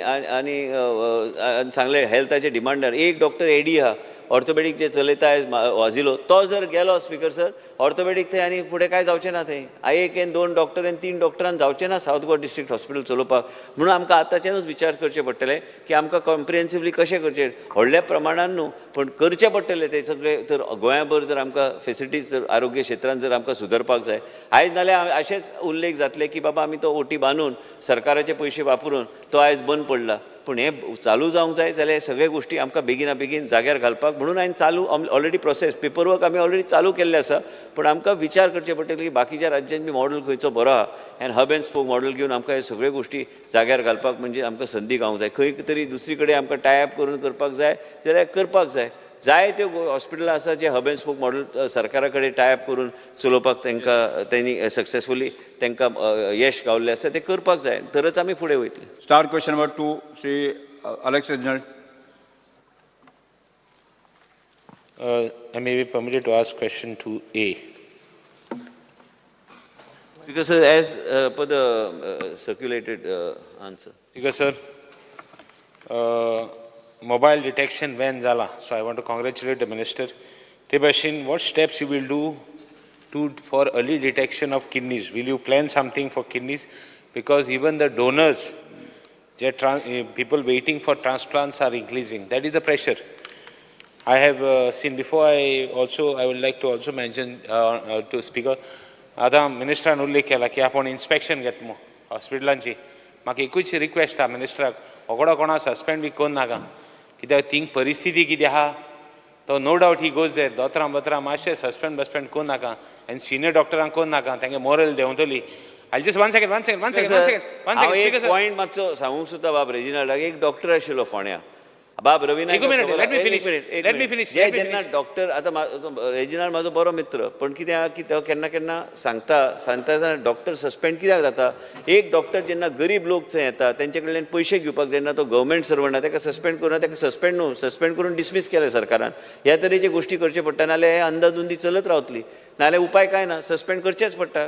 सांगले हेल्थाचे डिमांडार एक डॉक्टर एडी आहा ऑर्थोपेडीक जे चलयता आयज वाजिलो, तो जर गेलो स्पीकर सर ऑर्थोपेडीक थंय आनी फुडें कांय जावचें ना. थंय एक 2 डॉक्टर आनी 3 डॉक्टरांक जावचें ना सावथ गोवा डिस्ट्रिक्ट हॉस्पिटल चलोवपाक. म्हणून आमकां आतांच्यानूच विचार करचे पडटले की आमकां कॉम्प्रिहेन्सिवली कशें करचें. व्हडल्या प्रमाणान न्हू पण करचें पडटलें ते सगळे. तर गोंयाभर जर आमकां फेसिलिटीज जर आरोग्य क्षेत्रांत जर आमकां सुदरपाक जाय, आयज नाल्यार अशेंच उल्लेख जातले की बाबा आमी तो ओटी बांदून सरकाराचे पयशे वापरून तो आयज बंद पडला. पूण हे चालू जावंक जाय जाल्यार सगळे गोश्टी आमकां बेगीन जाग्यार घालपाक म्हणून हांवें चालू ऑलरेडी प्रोसेस पेपर वर्क आमी ऑलरेडी चालू केल्लें आसा. पण आमकां विचार करचे पडटले की बाकीच्या राज्यांनी मॉडल खंयचो बरो आहा आनी हब अँड स्पोक मॉडल घेवन आमकां हे सगळ्यो गोश्टी जाग्यार घालपाक म्हणजे आमकां संदी गावंक जाय. खंय तरी दुसरी कडेन आमकां टायअप करून करपाक जाय जाल्यार करपाक जाय. जाय त्यो हॉस्पिटलां आसा जे हब अँड स्पोक मॉडल सरकारा कडेन टायअप करून चलोवपाक त्यांनी सक्सेसफुली तांकां यश गावल्लें आसा ते करपाक जाय, तरच आमी फुडें वयतले. Start question number 2, Sri Alex Reginald. I may be permitted to ask question 2A. Because as per the circulated answer. Because sir, mobile detection van zala, so I want to congratulate the minister. Te bhashin, what steps you will do for early detection of kidneys? Will you plan something for kidneys? Because even the donors, people waiting for transplants are increasing. That is the pressure. I have seen before. I would like to also mention to speaker. आता मिनिस्टरान उल्लेख केला की आपण inspection घेत मो हॉस्पिटलांची. म्हाका एकूच request आहा मिनिस्टराक, होगडो कोणा सस्पेंड बी कोन्न नाका, कित्याक थिंग परिस्थिती कितें आहा तो no doubt he goes there. दोतरां मातशें सस्पेंड कोन्न नाका आनी सिनियर डॉक्टरांक कोन्न नाका, तांगे मोरल देंवतली. I'll just one second. एक पॉयंट मातसो सांगूंक सुद्दां बाब रेजिनाल्डाक. एक डॉक्टर आशिल्लो फोंड्या, बाब रवी नाईक एक minute, खबर- let me एक finish. minute, एक Let me minute. finish, जे let me जेन्ना finish. डॉक्टर आतां रेजिनाल्ड म्हाजो बरो मित्र पण कित्याक की तो केन्ना केन्ना सांगता डॉक्टर सस्पेंड कित्याक जाता एक डॉक्टर जेन्ना गरीब लोक थंय येता तेंचे कडल्यान पयशे घेवपाक जेन्ना तो गव्हर्मेंट सर्वंट ताका सस्पेंड करून ताका सस्पेंड करून डिसमीस केलें सरकारान ह्या तरेचे गोश्टी करचे पडटा नाल्यार हे अंदाधुंदी चलत रावतली नाल्यार उपाय काय ना सस्पेंड करचेच पडटा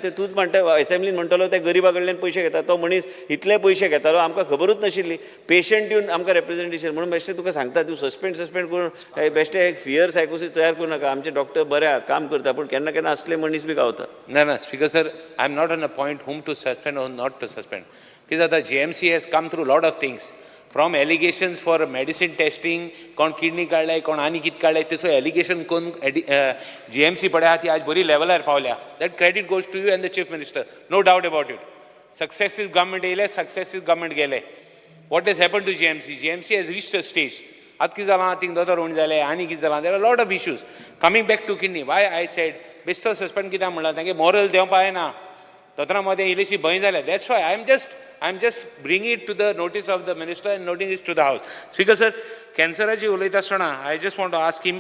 ते तूंच म्हणटा असेंब्लीन म्हणटलो ते गरिबा कडल्यान पयशे घेता तो मनीस इतले पयशे घेतालो आमकां खबरूच नाशिल्ली पेशंट येवन आमकां रिप्रेझेंटेशन म्हणून बेश्टें तुका सांगता तूं सस्पेंड करून बेश्टें एक फियर सायकोसीस तयार करूं नाका आमचे डॉक्टर बऱ्या काम करता पूण केन्ना केन्ना असले मनीस बी गावता No, Speaker sir, I'm not on a point whom to suspend or not to suspend. Because the GMC has come through a lot of things. From allegations for medicine testing, कोण किडनी काडलाय कोण आनी कितें काडलाय तेचो allegation कोण GMC पळय ती आज बरी लेवलार पावल्या that credit goes to you and the chief minister no doubt about it successive government येयले सक्सेसिव गव्हर्मेंट गेले what has happen to GMC has reached a stage आतां कितें जालां थिंग दोतोर उण जाले आनी कितें जालां there are lot of issues coming back to kidney why I said बेश्तो सस्पेंड कित्याक म्हणला तांगे मॉरल देंवपा येना दोतोरा मदें इल्लीशी भंय जाल्या that's why I am just bring it to the notice of the minister and notice it to the house speaker sir कॅन्सराची उलयता आसतना I just want to ask him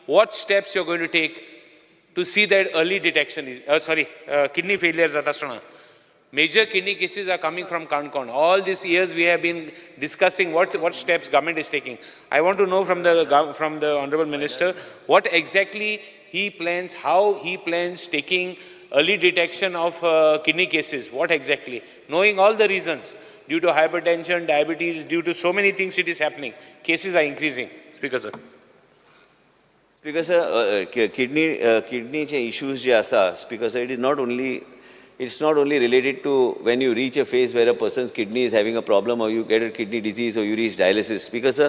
what steps you are going to take to see that early detection is kidney failure जाता आसतना major kidney cases are coming from Kankon. All these years we have been discussing what steps government is taking. I want to know from the Honorable Minister what exactly he plans, how he plans taking early detection of kidney cases. What exactly? Knowing all the reasons due to hypertension, diabetes, due to so many things it is happening. Cases are increasing. Speaker sir. Speaker sir, kidney issues जे आसा, Speaker sir, it's not only related to when you reach a phase where a person's kidney is having a problem or you get a kidney disease or you reach dialysis. Because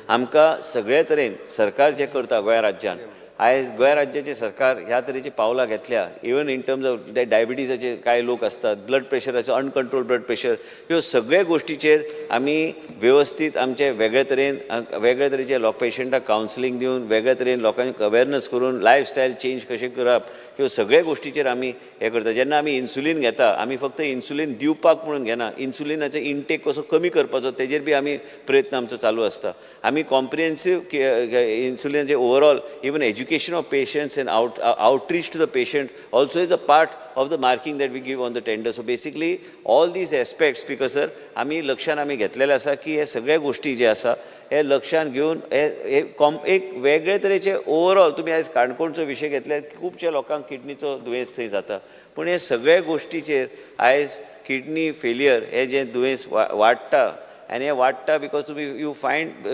आमकां सगळ्या तरेन सरकार जे करता गोंय राज्यान आयज गोंय राज्याचे सरकार ह्या तरेची पावलां घेतल्या इवन इन टर्म्स ऑफ डायबिटीजाचे कांय लोक असतात ब्लड प्रेशराचो अनकंट्रोल ब्लड प्रेशर ह्यो सगळे गोश्टीचेर आमी वेवस्थीत आमचे वेगळे तरेचे पेशंटाक कावन्सिलींग दिवन वेगळे तरेन लोकांक अवेरनस करून लायफस्टायल चेंज कशें करप ह्यो सगळे गोश्टीचेर आमी हे करता जेन्ना आमी इन्सुलीन घेता आमी फक्त इन्सुलीन दिवपाक म्हणून घेना इन्सुलिनाचो इंटेक कसो कमी करपाचो तेजेर बी आमी प्रयत्न आमचो चालू आसता आमी कॉम्प्रिहेन्सीव इन्सुलिनाचे overall even education of patients and outreach to the patient also is a part of the marking that we give on the tender. So basically all these aspects because sir आमी लक्षान आमी घेतलेले आसा की हे सगळ्या गोष्टी जे आसा हे लक्षान घेवन एक वेगळे तरेचे ओवरऑल तुमी आयज काणकोणचो विशय घेतल्यार खुबशे लोकांक किडनीचो दुयेंस थंय जाता पूण हे सगळे गोश्टीचेर आयज किडनी फेलियर हे जे दुयेंस वाडटा and हे वाडटा because you find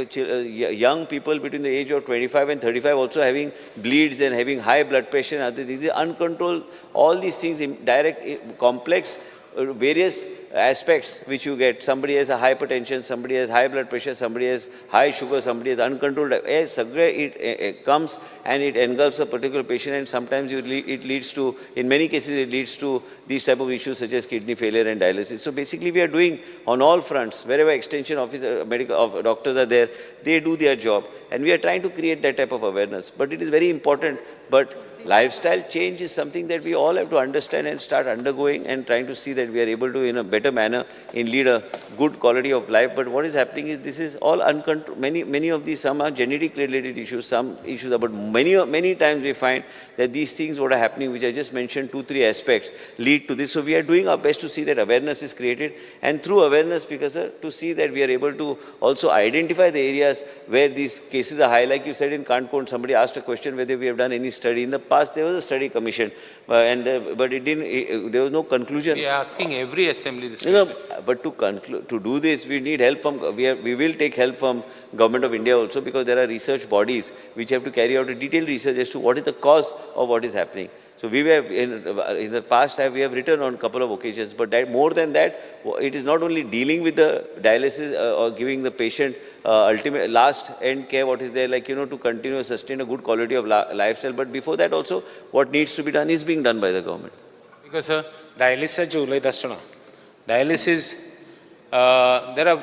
young people between the age of 25 and 35 also having bleeds and having high blood pressure and these uncontrolled all these things direct complex various aspects which you get somebody has a hypertension somebody has high blood pressure somebody has high sugar somebody has uncontrolled it comes and it engulfs a particular patient and sometimes it leads to in many cases it leads to these type of issues such as kidney failure and dialysis so basically we are doing on all fronts wherever extension officer medical doctors are there they do their job and we are trying to create that type of awareness but it is very important but lifestyle change is something that we all have to understand and start undergoing and trying to see that we are able to in a better manner in lead a good quality of life but what is happening is this is all uncontrolled many of these some are genetically related issues some issues are but many times we find that these things what are happening which I just mentioned 2-3 aspects lead to this so we are doing our best to see that awareness is created and through awareness because to see that we are able to also identify the areas where these cases are high like you said in Kankon somebody asked a question whether we have done any study in the past there was a study commission but it didn't there was no conclusion we are asking every assembly this no, but to do this we need help from we will take help from government of India also because there are research bodies which have to carry out a detailed research as to what is the cause of what is happening so we were in the past we have written on a couple of occasions but that more than that it is not only dealing with the dialysis or giving the patient ultimate last end care what is there like to continue sustain a good quality of lifestyle but before that also what needs to be done is being done by the government because dialysis उलयता आसतना dialysis there are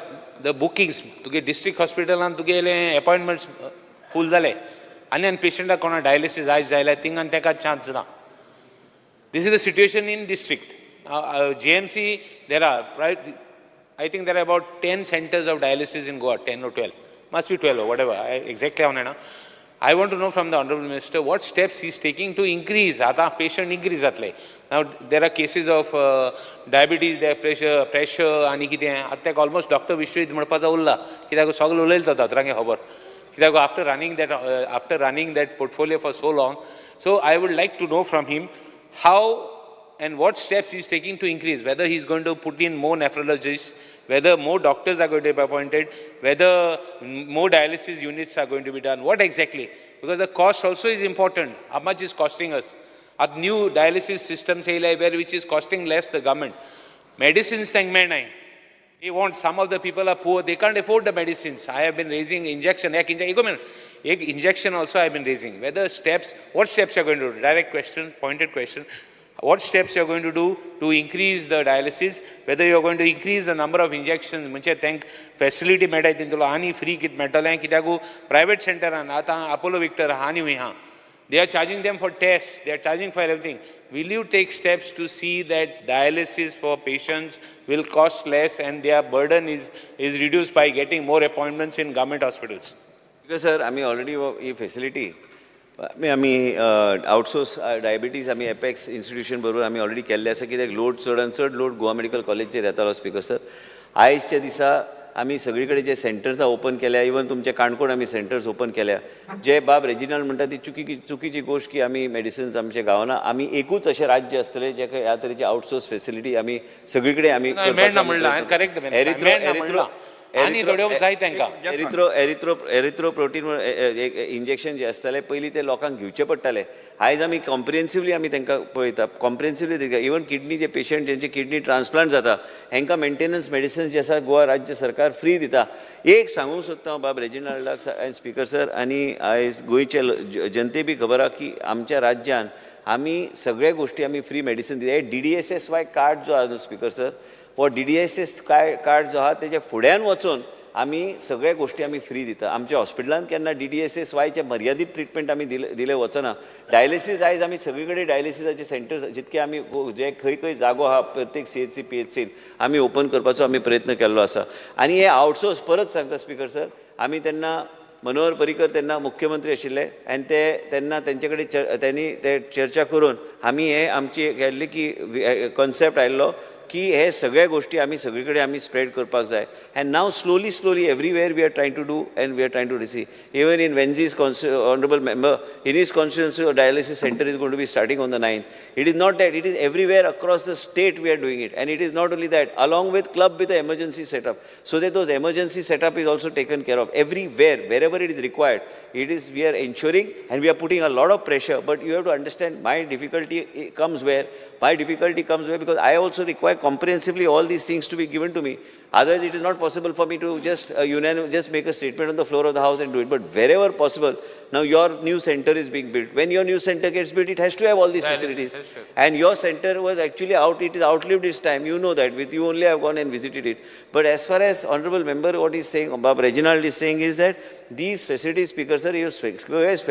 the bookings तुगे district hospitalan तुगेले appointments full जाले आनी पेशंटाक कोणा dialysis आयज जायला थिंगान ताका चान्स ना this is the situation in district GMC there are right I think there are about 10 centers of dialysis in Goa 10 or 12 must be 12 or whatever, exactly how na. I want to know from the Honorable Minister what steps he is taking to increase, आता patient increase जातले. Now there are cases of diabetes, there pressure आणि कितें आतां almost Dr. Vishwajeet म्हणपाचा उरला कित्याक सगळें उलयले तो दोतोरांगे खबर कित्याक after running that portfolio for so long. So I would like to know from him how and what steps he is taking to increase, whether he is going to put in more nephrologists, whether more doctors are going to be appointed, whether more dialysis units are going to be done, what exactly? Because the cost also is important. How much is costing us? A new dialysis system which is costing less the government. Medicines they want, some of the people are poor, they can't afford the medicines. I have been raising injection. Injection also I have been raising. What steps you are going to do? Direct question, pointed question. What steps you are going to do to increase the dialysis, whether you are going to increase the number of injections, म्हणजे thank facility मेळटा तितलो आनी free कित मेळटलें कित्याक private center आतां Apollo Victor आनी हुंय हा. They are charging them for tests, they are charging for everything. Will you take steps to see that dialysis for patients will cost less and their burden is reduced by getting more appointments in government hospitals? Because sir, आमी already ही facility आमी outsource diabetes आमी apex institution बरोबर आमी already केल्ले आसा कित्याक load चडांत चड लोड गोवा मेडिकल कॉलेजचेर येतालो स्पीकर सर. आयजच्या दिसा आमी सगळे कडेन जे सेंटर्स ओपन केल्या, इवन तुमचे काणकोण आमी सेंटर्स ओपन केल्या. जे बाब रेजिनल म्हणटा ती चुकीची गोश्ट की आमी मेडिसिन्स आमचे गावना. आमी एकूच अशें राज्य आसतलें जे ह्या तरेची आउटसोर्स फेसिलिटी आमी सगळे कडेन आमी एरिथ्रोप्रोटीन इंजेक्शन जे आसताले पयलीं ते लोकांक घेवचे पडटाले. आयज आमी कॉम्प्रिहेन्सिवली आमी तांकां पळयता, कॉम्प्रिहेन्सिवली इवन किडनी जे पेशंट जेंचे किडनी ट्रान्सप्लांट जाता हांकां मेंटेनन्स मेडिसिन्स जे आसा गोवा राज्य सरकार फ्री दिता. एक सांगूंक सोदता हांव बाब रेजिनाल्डाक एंड स्पीकर सर आनी आयज गोंयचे जनते बी खबर आहा की आमच्या राज्यान आमी सगळे गोश्टी आमी फ्री मेडिसीन दिता. हे DDSSY कार्ड जो आहा न्हू स्पीकर सर, हो DDSS कार्ड जो आहा तेजे फुड्यान वचून आमी सगळे गोश्टी आमी फ्री दिता. आमच्या हॉस्पिटलांत केन्ना DDSSYचे मर्यादीत ट्रिटमेंट आमी दिले वचना. डायलिसीस आयज आमी सगळे कडेन डायलिसिसाचे सेंटर जितके आमी जे खंय जागो आहा प्रत्येक CHC PHCन आमी ओपन करपाचो आमी प्रयत्न केल्लो आसा. आनी हे आउटसोर्स परत सांगता स्पीकर सर, आमी तेन्ना मनोहर पर्रीकर तेन्ना मुख्यमंत्री आशिल्ले आनी तेन्ना तेंचे कडेन त्यांनी ते चर्चा करून आमी हे आमची केल्ली की कॉन्सेप्ट आयिल्लो की हे सगळे गोष्टी आमी सगळे कडेन आमी स्प्रेड करपाक जाय. And now slowly everywhere we are trying to do and we are trying to receive. Even in वेन्झीज honourable member in his constituency dialysis centre is going to be starting on the 9th. It is not that, it is everywhere across the state we are doing it. And it is not only that, along with club with the emergency setup, so that those emergency setup is also taken care of everywhere, wherever it is required. It is, we are ensuring and we are putting a lot of pressure, but you have to understand my difficulty comes where? My difficulty comes where because I also require comprehensively all these things to be given to me. Otherwise, it is not possible for me to just just make a statement on the floor of the house and do it. But wherever possible, now your new center is being built. When your new center gets built, it has to have all these facilities. And your center was actually it is outlived its time. You know that. With you only I have gone and visited it. But as far as Honorable Member what is saying, Bob Reginald is saying is that these facilities, Speaker sir,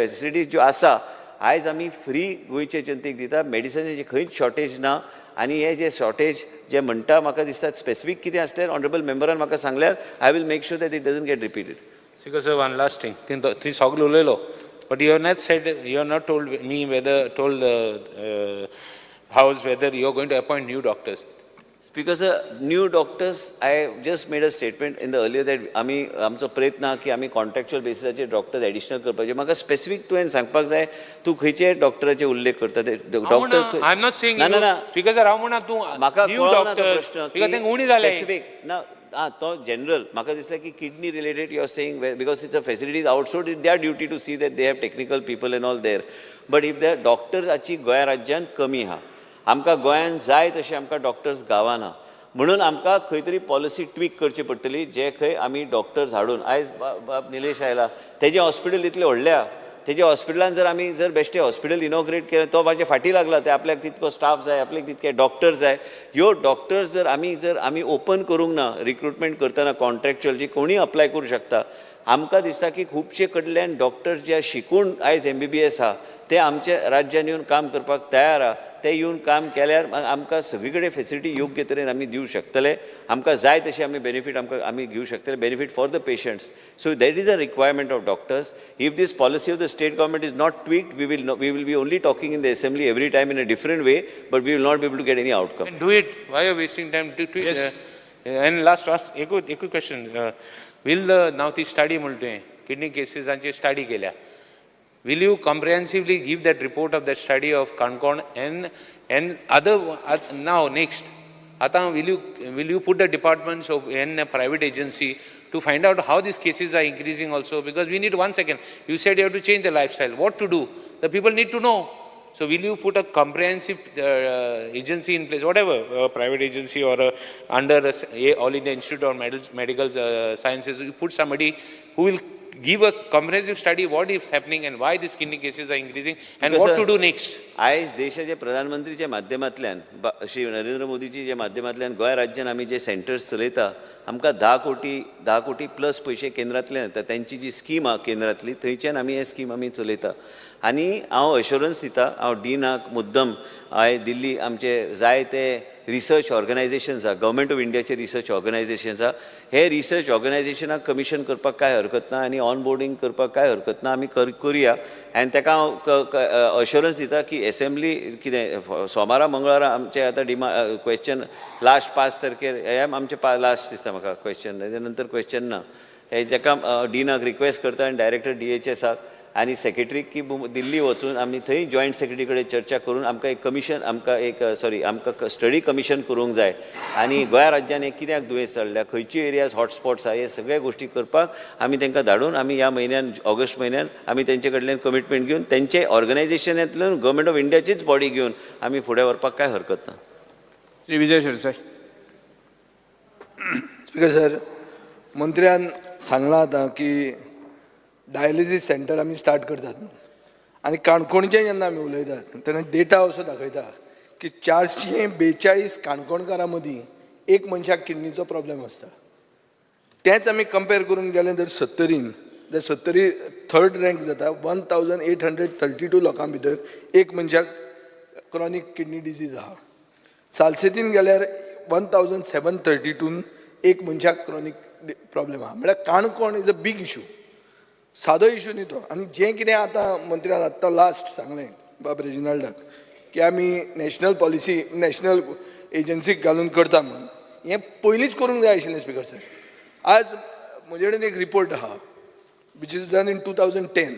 facilities जो आसा, आयज आमी free गोंयचे जनतेक दिता. मेडिसिनाची खंयच shortage ना. आनी हे जे शॉर्टेज जे म्हणटा म्हाका दिसता स्पेसिफीक कितें आसल्यार ऑनरेबल मेंबरान म्हाका सांगल्यार I will make sure that it doesn't get repeated. Speaker sir, one last thing. ती सगळें उलयलो, but you have not said, you have not told me told the House whether you are going to appoint new doctors. Speaker sir, new doctors, I just made a statement in the earlier that आमी आमचो प्रयत्न आहा की आमी contractual बेसिसाचेर doctors additional करपाचे. म्हाका specific तुवें सांगपाक जाय तूं खंयचे डॉक्टराचे उल्लेख करता ते doctor. I am not saying ना स्पीकर सर, हांव म्हणा तूं म्हाका न्यू डॉक्टर्स बिकॉज तेंक उणी जाले. स्पेसिफीक ना तो जनरल म्हाका दिसलें की kidney related you are saying because it's a facilities outsource it they are duty to see that they have technical people and all there. But if the डॉक्टर्साची गोंया राज्यांत कमी आहा, आमकां गोंयान जाय तशे आमकां डॉक्टर्स गावना. म्हणून आमकां खंय तरी पॉलिसी ट्वीक करची पडटली जे खंय आमी डॉक्टर्स हाडून आयज बाब निलेश आयला तेजें हॉस्पिटल इतलें व्हडलें आहा. तेज्या हॉस्पिटलान जर आमी बेश्टें हॉस्पिटल इनॉग्रेट केलें तो म्हाजे फाटीं लागला. ते आपल्याक तितको स्टाफ जाय, आपल्याक तितके डॉक्टर्स जाय. ह्यो डॉक्टर्स जर आमी ओपन करूंक ना रिक्रुटमेंट करतना कॉन्ट्रॅक्च्युअल जी कोणीय अप्लाय करूं शकता. आमकां दिसता की खुबशे कडल्यान डॉक्टर्स जे शिकून आयज MBBS आहा ते आमच्या राज्यान येवन काम करपाक तयार आहा. ते येवन काम केल्यार आमकां सगळे कडेन फेसिलिटी योग्य तरेन आमी दिवंक शकतले आमकां जाय तशें आमी बेनिफीट आमी घेवंक शकतले benefit for the patients so that is a requirement of doctors if these policy of the state government is not tweaked we will be only talking in the assembly every time in a different way but we will not be able to get any outcome And do it. Why are you wasting time? And last, एक question. Will now the study म्हणटोय kidney cases ची study केल्या. Will you comprehensively give that report of that study of Kankon and other now next? Ata will you put the departments of in a private agency to find out how these cases are increasing also? Because we need 1 second. You said you have to change the lifestyle. What to do? The people need to know. So will you put a comprehensive agency in place, whatever, a private agency or under all India Institute or medical sciences, you put somebody who will give a comprehensive study what is happening and why these kidney cases are increasing and what to do next. आयज देशाचे प्रधानमंत्रीच्या माध्यमांतल्यान श्री नरेंद्र मोदीच्या माध्यमांतल्यान गोंय राज्यान आमी जे centres चलयता आमकां 10 कोटी प्लस पयशे केंद्रांतल्यान येता त्यांची जी स्कीम आहा केंद्रांतली थंयच्यान आमी हे स्कीम आमी चलयता आनी हांव अश्युरन्स दिता हांव डीनाक मुद्दम हांवें दिल्ली आमचे जायते रिसर्च ऑर्गनायझेशन्स आहा गव्हर्मेंट ऑफ इंडियाचे रिसर्च ऑर्गनायझेशन्स आहा हे रिसर्च ऑर्गनायझेशनाक कमिशन करपाक काय हरकत ना आनी ऑन बोर्डिंग करपाक काय हरकत ना आमी करुया आनी ताका हांव अश्युरन्स दिता की असेंब्ली कितें सोमारा मंगळारा आमचे आतां क्वेश्चन लास्ट 5 तारखेर हे आमचे लास्ट दिसता म्हाका क्वेश्चन तेच्या नंतर क्वेश्चन ना हे जाका डीनाक रिक्वेस्ट करता आनी डायरेक्टर DHSाक आनी सेक्रेटरीक की दिल्ली वचून आमी थंय जॉयंट सेक्रेटरी कडेन चर्चा करून आमकां एक कमिशन आमकां स्टडी कमिशन करूंक जाय आनी गोंय राज्यान एक कित्याक दुयेंस चल्ल्या खंयची एरियाज हॉटस्पॉट्स आहा हे सगळ्या गोश्टी करपाक आमी तांकां धाडून आमी ह्या म्हयन्यान ऑगस्ट म्हयन्यान आमी तेंचे कडल्यान कमिटमेंट घेवन तेंचे ऑर्गनायझेशनांतल्यान गव्हर्मेंट ऑफ इंडियाचीच बॉडी घेवन आमी फुडें व्हरपाक काय हरकत ना श्री विजय शिरसाट. स्पीकर सर मंत्र्यान सांगलां आतां की डायलिसीस सेंटर आमी स्टार्ट करतात म्हणून आनी काणकोणचें जेन्ना आमी उलयतात तेन्ना डेटा असो दाखयता की 442 काणकोणकारां मदीं एक मनशाक किडनीचो प्रॉब्लेम आसता तेंच आमी कंपेर करून गेलें जर 70 जाल्यार 70 थर्ड रँक जाता 1832 लोकां भितर एक मनशाक क्रॉनीक किडनी डिजीज आहा सालसेतीन गेल्यार 1732 एक मनशाक क्रॉनीक प्रॉब्लेम आहा म्हळ्यार Canacona is a big issue सादो इशू न्ही तो आनी जें कितें आतां मंत्र्यान आत्तां लास्ट सांगलें बाब रेजिनाल्डाक की आमी नॅशनल पॉलिसी नॅशनल एजन्सीक घालून करता म्हणून हें पयलींच करूंक जाय आशिल्लें स्पीकर सर आज म्हजे कडेन एक रिपोर्ट आहा which is done in 2010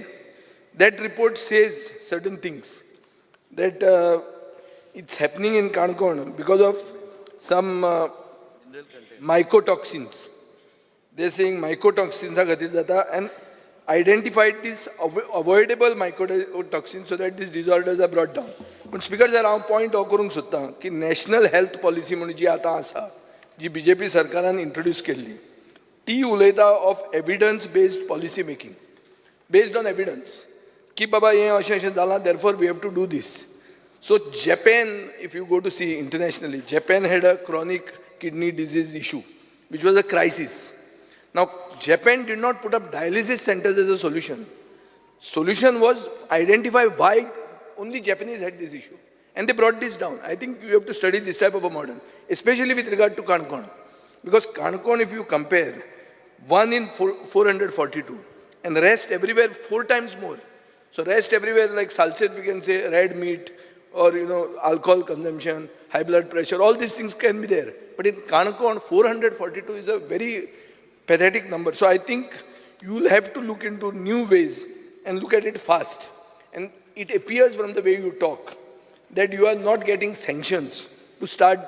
that report says certain things that it's happening in Kankon because of some mycotoxins they're saying mycotoxins are खातीर जाता and identified these avoidable mycotoxins so that these disorders are brought down. But speaker sir, हांव point हो करूंक सोदतां की national health policy म्हणून जी आतां आसा जी BJP सरकारान इंट्रोड्यूस केल्ली ती उलयता of evidence based policy making based on evidence की बाबा हें अशें अशें जालां therefore we have to do this. So Japan, if you go to see internationally, Japan had a chronic kidney disease issue which was a crisis. Now, Japan did not put up dialysis centers as a solution. Solution was identify why only Japanese had this issue. And they brought this down. I think you have to study this type of a model, especially with regard to Kankon. Because Kankon, if you compare, 1 in 442, and the rest everywhere 4 times more. So rest everywhere like Salsette, we can say red meat, or alcohol consumption, high blood pressure, all these things can be there. But in Kankon, 442 is a very pathetic number. So I think you will have to look into new ways and look at it fast. And it appears from the way you talk that you are not getting sanctions to start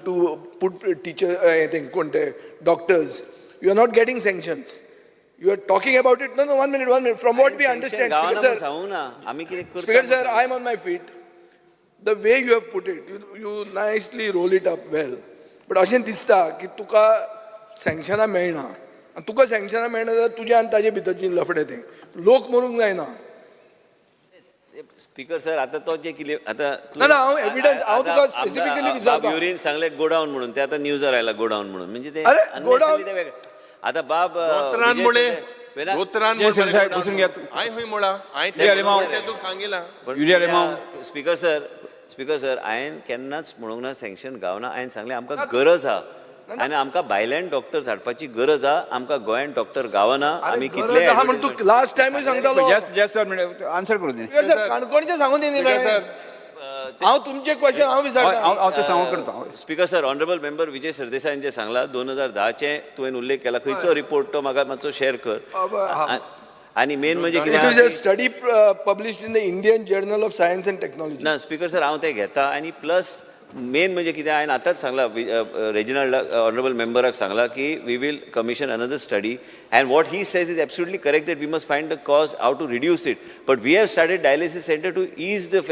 to put doctors. You are not getting sanctions. You are talking about it. No, 1 minute. From what we understand, Speaker sir, I am on my feet. The way you have put it, you nicely roll it up well. But अशें दिसता की तुका सँक्शनां मेळना आनी तुका सँक्शनां मेळना जाल्यार तुज्या आनी ताजे भितरची लफडे तें लोक मरूंक जायना स्पीकर सर आता तो जे कितें आता ना हांव एविडन्स हांव तुका स्पेसिफिकली विचारता युरीन सांगले गोडाऊन म्हणून ते आता न्यूजार आयला गोडाऊन म्हणून म्हणजे ते अरे, गोडाऊन- आता बाब दोतरान मुळे दोतरान बसून घ्या. हांय खंय मुळा हांय युरिया लिमांव. तुका सांगिला युरिया लिमांव. स्पीकर सर स्पीकर सर हांवें केन्नाच म्हणूंक ना सँक्शन गावना हांवें सांगलें आमकां गरज आहा आनी आमकां भायल्यान डॉक्टर धाडपाची गरज आहा आमकां गोंयांत डॉक्टर गावना आमी कितले हा म्हणून तू लास्ट टायमूय सांगतालो जस्ट सर मिनिट आन्सर करू दी स्पीकर सर काणकोणचे सांगून दिनी हांव तुमचे क्वेश्चन हांव विचारता हांव ते सांगू करता स्पीकर सर ऑनरेबल मेंबर विजय सरदेसायन जे सांगला 2010चे तुवें उल्लेख केला खंयचो रिपोर्ट तो म्हाका मातसो शेअर कर आनी मेन म्हणजे इट इज अ कितें study published in the Indian journal of science and technology ना स्पीकर सर हांव तें घेता आनी प्लस मेन म्हणजे कितें हांवें आतांच सांगला रेजिनल ऑनरेबल मेंबराक सांगला की we will commission another study and what he says is absolutely correct that we must find the cause how to reduce it but we have started dialysis centre to ease the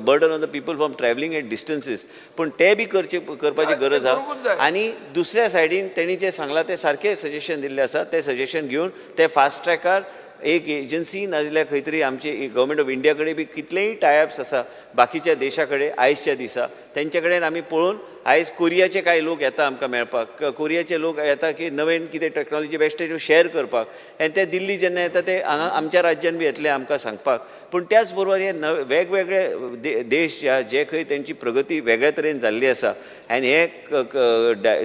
burden on the people from travelling at distances पूण ते बी करपाची गरज आहा आनी दुसऱ्या सायडीन तेणी जे सांगला ते सारकें सजेशन दिल्लें आसा तें सजेशन घेवन ते फास्ट ट्रॅकार एक एजन्सी नाजाल्यार खंय तरी आमचे गव्हर्मेंट ऑफ इंडिया कडेन बी कितलेय टायअप्स आसा बाकीच्या देशा कडेन आयजच्या दिसा तेंचे कडेन आमी पळोवन आयज कोरियाचे कांय लोक येता आमकां मेळपाक कोरियाचे लोक येता की नवीन कितें टॅक्नॉलॉजी बेश्टे त्यो शेअर करपाक आनी ते दिल्ली जेन्ना येता ते हांगा आमच्या राज्यान बी येतले आमकां सांगपाक पूण त्याच बरोबर हे वेगवेगळे देश जे खंय तेंची प्रगती वेगळ्या तरेन जाल्ली आसा आनी हे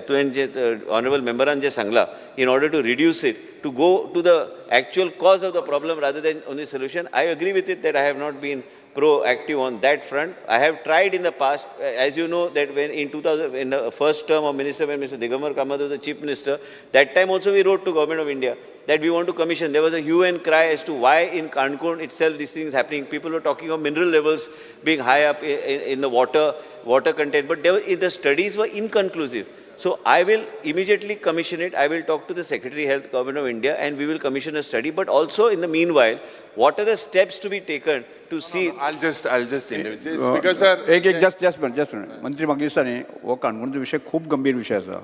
तुवें जे ऑनरेबल मेंबरान जे सांगला in order to reduce it, to go to the actual cause of the problem rather than only solution. I agree with it that I have not been proactive on that front. I have tried in the past, as you know, that when in 2000, in the first term of minister, when Mr. Digambar Kamath was the chief minister, that time also we wrote to government of India that we want to commission. There was a hue and cry as to why in Kanpur itself these things happening. People were talking of mineral levels being high up in the water content, but the studies were inconclusive. So I will immediately commission it. I will talk to the Secretary Health, Government of India, and we will commission a study. But also in the meanwhile, what are the steps to be taken to see? I'll just because sir, एक just मंत्री म्हाका दिसता न्ही हो काणकोणचो विशय खूब गंभीर विशय आसा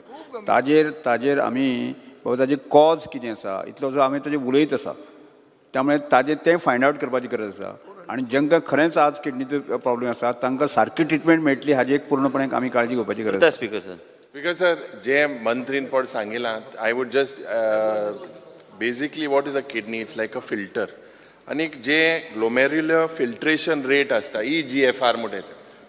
ताजेर आमी बाबा ताजें कॉज कितें आसा इतलो जो आमी ताजेर उलयत आसा त्यामुळे ताजें तें फायंड आवट करपाची गरज आसा आनी जांकां खरेंच आज किडनीचो प्रॉब्लेम आसा तांकां सारकी ट्रिटमेंट मेळटली हाजी एक पूर्णपणे आमी काळजी घेवपाची गरज आसा स्पीकर सर because sir जे मंत्रीन पड सांगिला I would just basically what is a kidney it's like a filter आणि जे glomerular filtration rate असता EGFR म्हणटा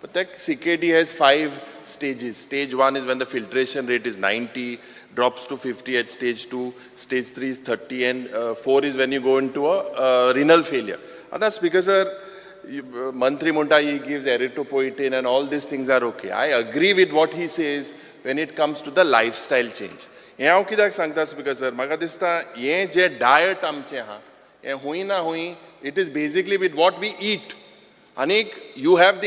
but that CKD has 5 stages. Stage 1 is when the filtration rate is 90, drops to 50 at stage 2, stage 3 is 30, and 4 is when you go into a renal failure. And that's because Mantri Munta, he gives erythropoietin and all these things are okay. I agree with what he says when it comes to the lifestyle change. हे हांव कित्याक सांगता speaker sir म्हाका दिसता हे जे diet आमचें आहा हे हुंय ना हुंय it is basically with what we eat आनीक you have the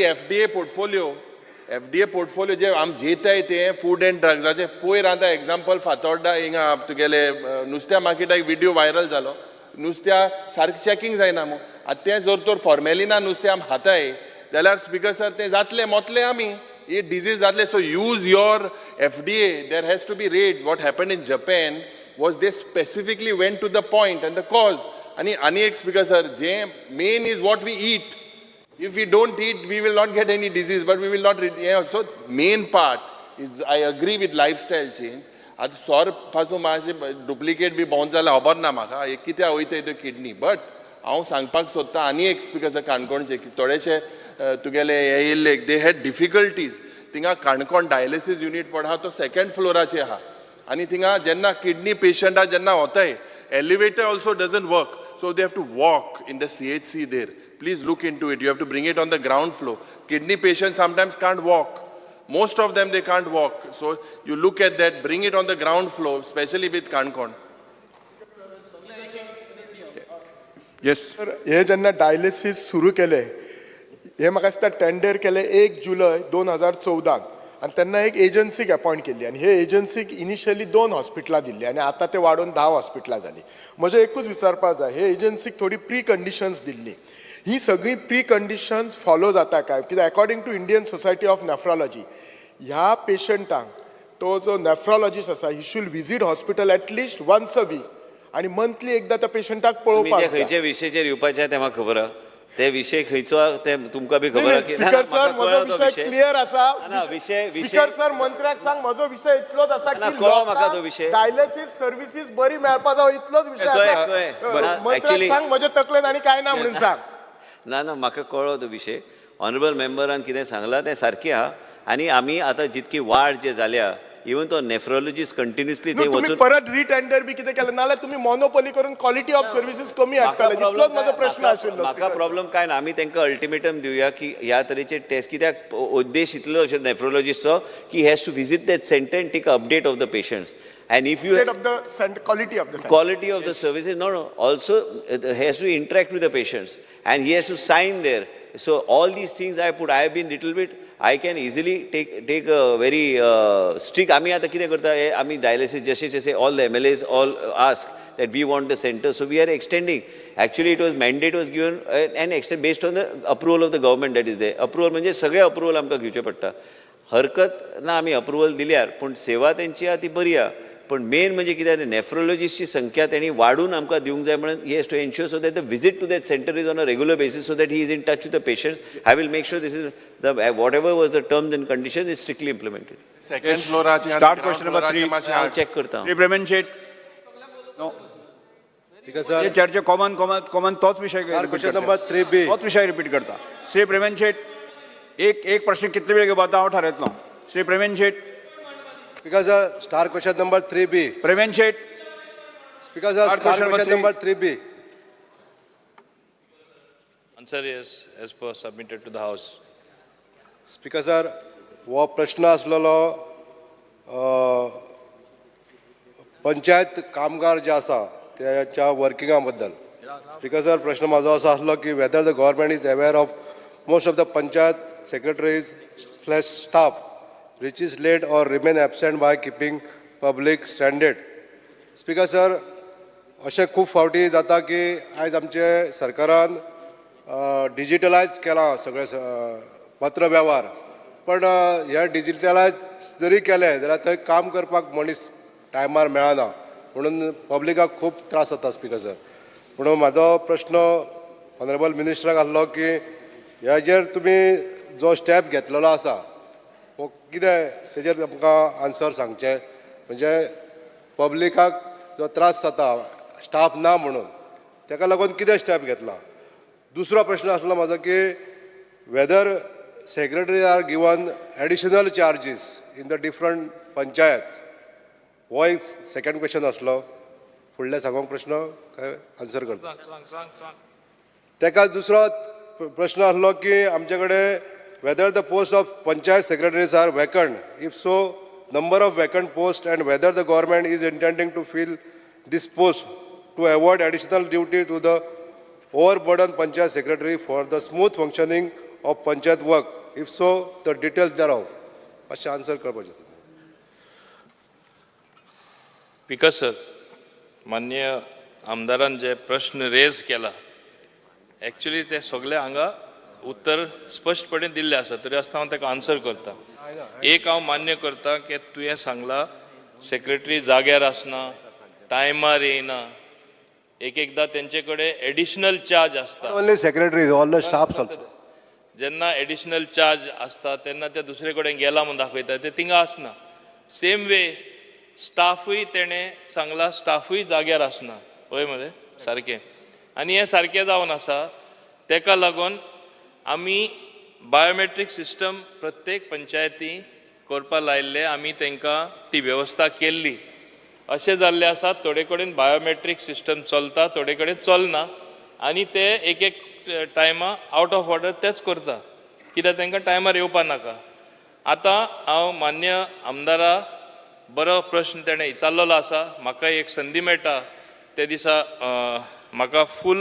FDA portfolio जे आम जेताय ते फूड एंड ड्रग्साचे पयर आतां एग्जाम्पल फातोर्डा हिंगा तुगेले नुस्त्या मार्केटाक विडियो व्हायरल जालो नुस्त्या सारकें चॅकींग जायना मू आतां तें जर तर फॉर्मेलिना नुस्तें आम खाताय जाल्यार स्पीकर सर तें जातलें मोतलें आमी ये डिजीज जातले so use your FDA there has to be read what happen in Japan was they specifically went to the point and the cause आनी एक स्पीकर सर जे main is what we eat if we don't eat we will not get any disease but we will not so main part is I agree with lifestyle change आता सौर पासून मातशे duplicate बी भोंवत जाल्यार खबर ना म्हाका एक कित्याक वयता त्यो किडनी बट हांव सांगपाक सोदतां आनी एक स्पीकर काणकोणचे की थोडेशे तुगेले हे येयल्ले दे हॅड डिफिकल्टीज थिंगा काणकोण डायलिसीस युनीट पड आहा तो सेकंड फ्लोराचेर आहा आनी थिंगा जेन्ना किडनी पेशंटां जेन्ना वताय elevator also doesn't work so they have to walk in the CHC there. Please look into it. You have to bring it on the ground floor. Kidney patients sometimes can't walk. Most of them, they can't walk. So you look at that, bring it on the ground floor, especially with Kankon. Yes. हे जेन्ना dialysis सुरू केले हे म्हाका दिसता tender केले 1 जुलय 2014 आणि तेन्ना एक एजन्सीक अपॉयंट केल्ली आणि हे एजन्सीक इनिशियली 2 हॉस्पिटलां दिल्ली आणि आता ते वाडून 10 हॉस्पिटलां जाली म्हजें एकूच विचारपाक जाय हे एजन्सीक थोडी प्री कंडिशन्स दिल्ली ही सगळी प्री कंडिशन्स फॉलो जाता काय कित्याक according to Indian society of nephrology ह्या पेशंटांक तो जो नेफ्रोलॉजिस्ट आसा he should visit hospital at least once a week आणि मंथली एकदा त्या पेशंटाक पळोवपाक खंयच्या विशयाचेर येवपाचें तें म्हाका खबर आहा ते विषय खंयचो ते तुमकां बी खबर स्पीकर सर म्हजो विषय क्लियर आसा विषय स्पीकर सर मंत्र्याक सांग म्हजो विषय इतलोच आसा की म्हाका तो विषय डायलिसीस सर्विसीस बरी मेळपा जावं इतलोच विषय आसा मंत्र्याक सांग म्हजे तकलेन आनी काय ना म्हणून सांग ना म्हाका कळ्ळो तो विशय ऑनरेबल मेंबरान कितें सांगलां तें सारकें आहा आनी आमी आतां जितकी वाड जे जाल्या इवन तो नेफ्रोलॉजिस्ट कंटिन्युअसली थंय तुम्ही वचून परत रिटेंडर बी कितें केलें नाल्यार तुम्ही मोनोपॉली करून क्वालिटी ऑफ सर्व्हिसीस कमी हाडटाले इतलोच माझो प्रश्न आशिल्लो म्हाका प्रॉब्लम काय ना आमी तांकां अल्टिमेटम दिवया की ह्या तरेचे टेस्ट कित्याक उद्देश इतलो अशें नेफ्रोलॉजिस्टचो की has to visit that centre and take update of the patients and if you quality of the quality of the services no also has to interact with the patients and he has to sign there, so all these things I have been little bit I can easily take a very strict आमी आतां कितें करता आमी dialysis जशे all the MLAs all ask that we want the center, so we are extending. Actually it was mandate was given and extend based on the approval of the government that is there. Approval म्हणजे सगळे approval आमकां घेवचे पडटा. हरकत ना आमी approval दिल्यार पूण सेवा तेंची आहा ती बरी आहा पण मेन म्हणजे कितें नेफ्रोलॉजिस्टची संख्या तेणी वाडून आमकां दिवंक जाय म्हणून he has to ensure so that the visit to that centre is on a regular basis so that he is in touch with the patients. I will make sure this is the whatever was the terms and condition is strictly implemented. Second फ्लोराचे start question number 3 हांव check करता. श्री प्रेमन शेट no हे चर्चे common तोच विषय question number 3B तोच विषय repeat करता. श्री प्रेमन शेट एक प्रश्न कितले वेळ घेवपाचो हांव थारयतलो. श्री प्रेमन शेट Speaker sir, star question number 3B. प्रेमन Shet Speaker sir, star question number 3B. Answer is as per submitted to the House. Speaker sir, हो प्रश्न आसलेलो पंचायत कामगार जे आसा त्याच्या वर्किंगा बद्दल. स्पीकर सर प्रश्न म्हाजो असो आसलो की whether the government is aware of most of the panchayat secretaries / staff which is late or remain absent by keeping public standard. Speaker sir, अशें खूब फावटी जाता की आयज आमचे सरकारान डिजिटलायज केलां सगळे पत्र वेव्हार पण हे डिजिटलायज जरी केलें जाल्यार थंय काम करपाक मनीस टायमार मेळना म्हणून पब्लिकाक खूब त्रास जाता. स्पीकर सर म्हणून म्हाजो प्रश्न ऑनरेबल मिनिस्टराक आसलो की हेजेर तुमी जो स्टेप घेतलेलो आसा हो कितें तेजेर आमकां आन्सर सांगचें म्हणजे पब्लिकाक जो त्रास जाता स्टाफ ना म्हणून ताका लागून कितें स्टेप घेतला. दुसरो प्रश्न आसलो म्हाजो की whether secretary are given additional charges in the different panchayat. हो एक सेकंड क्वेश्चन आसलो. फुडले सांगूंक प्रश्न काय आन्सर करता. ताका दुसरो प्रश्न आसलो की आमचे कडेन whether the post of panchayat secretaries are vacant, if so number of vacant posts and whether the government is intending to fill this post to avoid additional duty to the overburdened panchayat secretary for the smooth functioning of panchayat work. If so, the details thereof. मातशें answer करपाचें. Speaker sir, माननीय आमदारान जे प्रश्न raise केला actually ते सगळे हांगा उत्तर स्पश्टपणे दिल्लें आसा तरी आसतना हांव ताका आन्सर करता. एक हांव मान्य करता की तुवें सांगलां सेक्रेटरी जाग्यार आसना टायमार येयना एकदां तेंचे कडेन एडिशनल चार्ज आसता. Only secretaries, all the staffs also. जेन्ना एडिशनल चार्ज आसता तेन्ना ते दुसरे कडेन गेला म्हणून दाखयता ते थिंगा आसना. सेम वे स्टाफूय तेणें सांगला स्टाफूय जाग्यार आसना. पळय मरे सारकें आनी हें सारकें जावन आसा. तेका लागून आमी बायोमेट्रीक सिस्टम प्रत्येक पंचायती करपा लायिल्ले आमी तांकां ती वेवस्था केल्ली. अशें जाल्लें आसा थोडे कडेन बायोमेट्रीक सिस्टम चलता थोडे कडेन चलना आनी ते एक टायमा आवट ऑफ ऑर्डर तेच करता कित्याक तांकां टायमार येवपा नाका. आतां हांव मान्य आमदारा बरो प्रश्न तेणें विचारलेलो आसा. म्हाका एक संदी मेळटा ते दिसा म्हाका फूल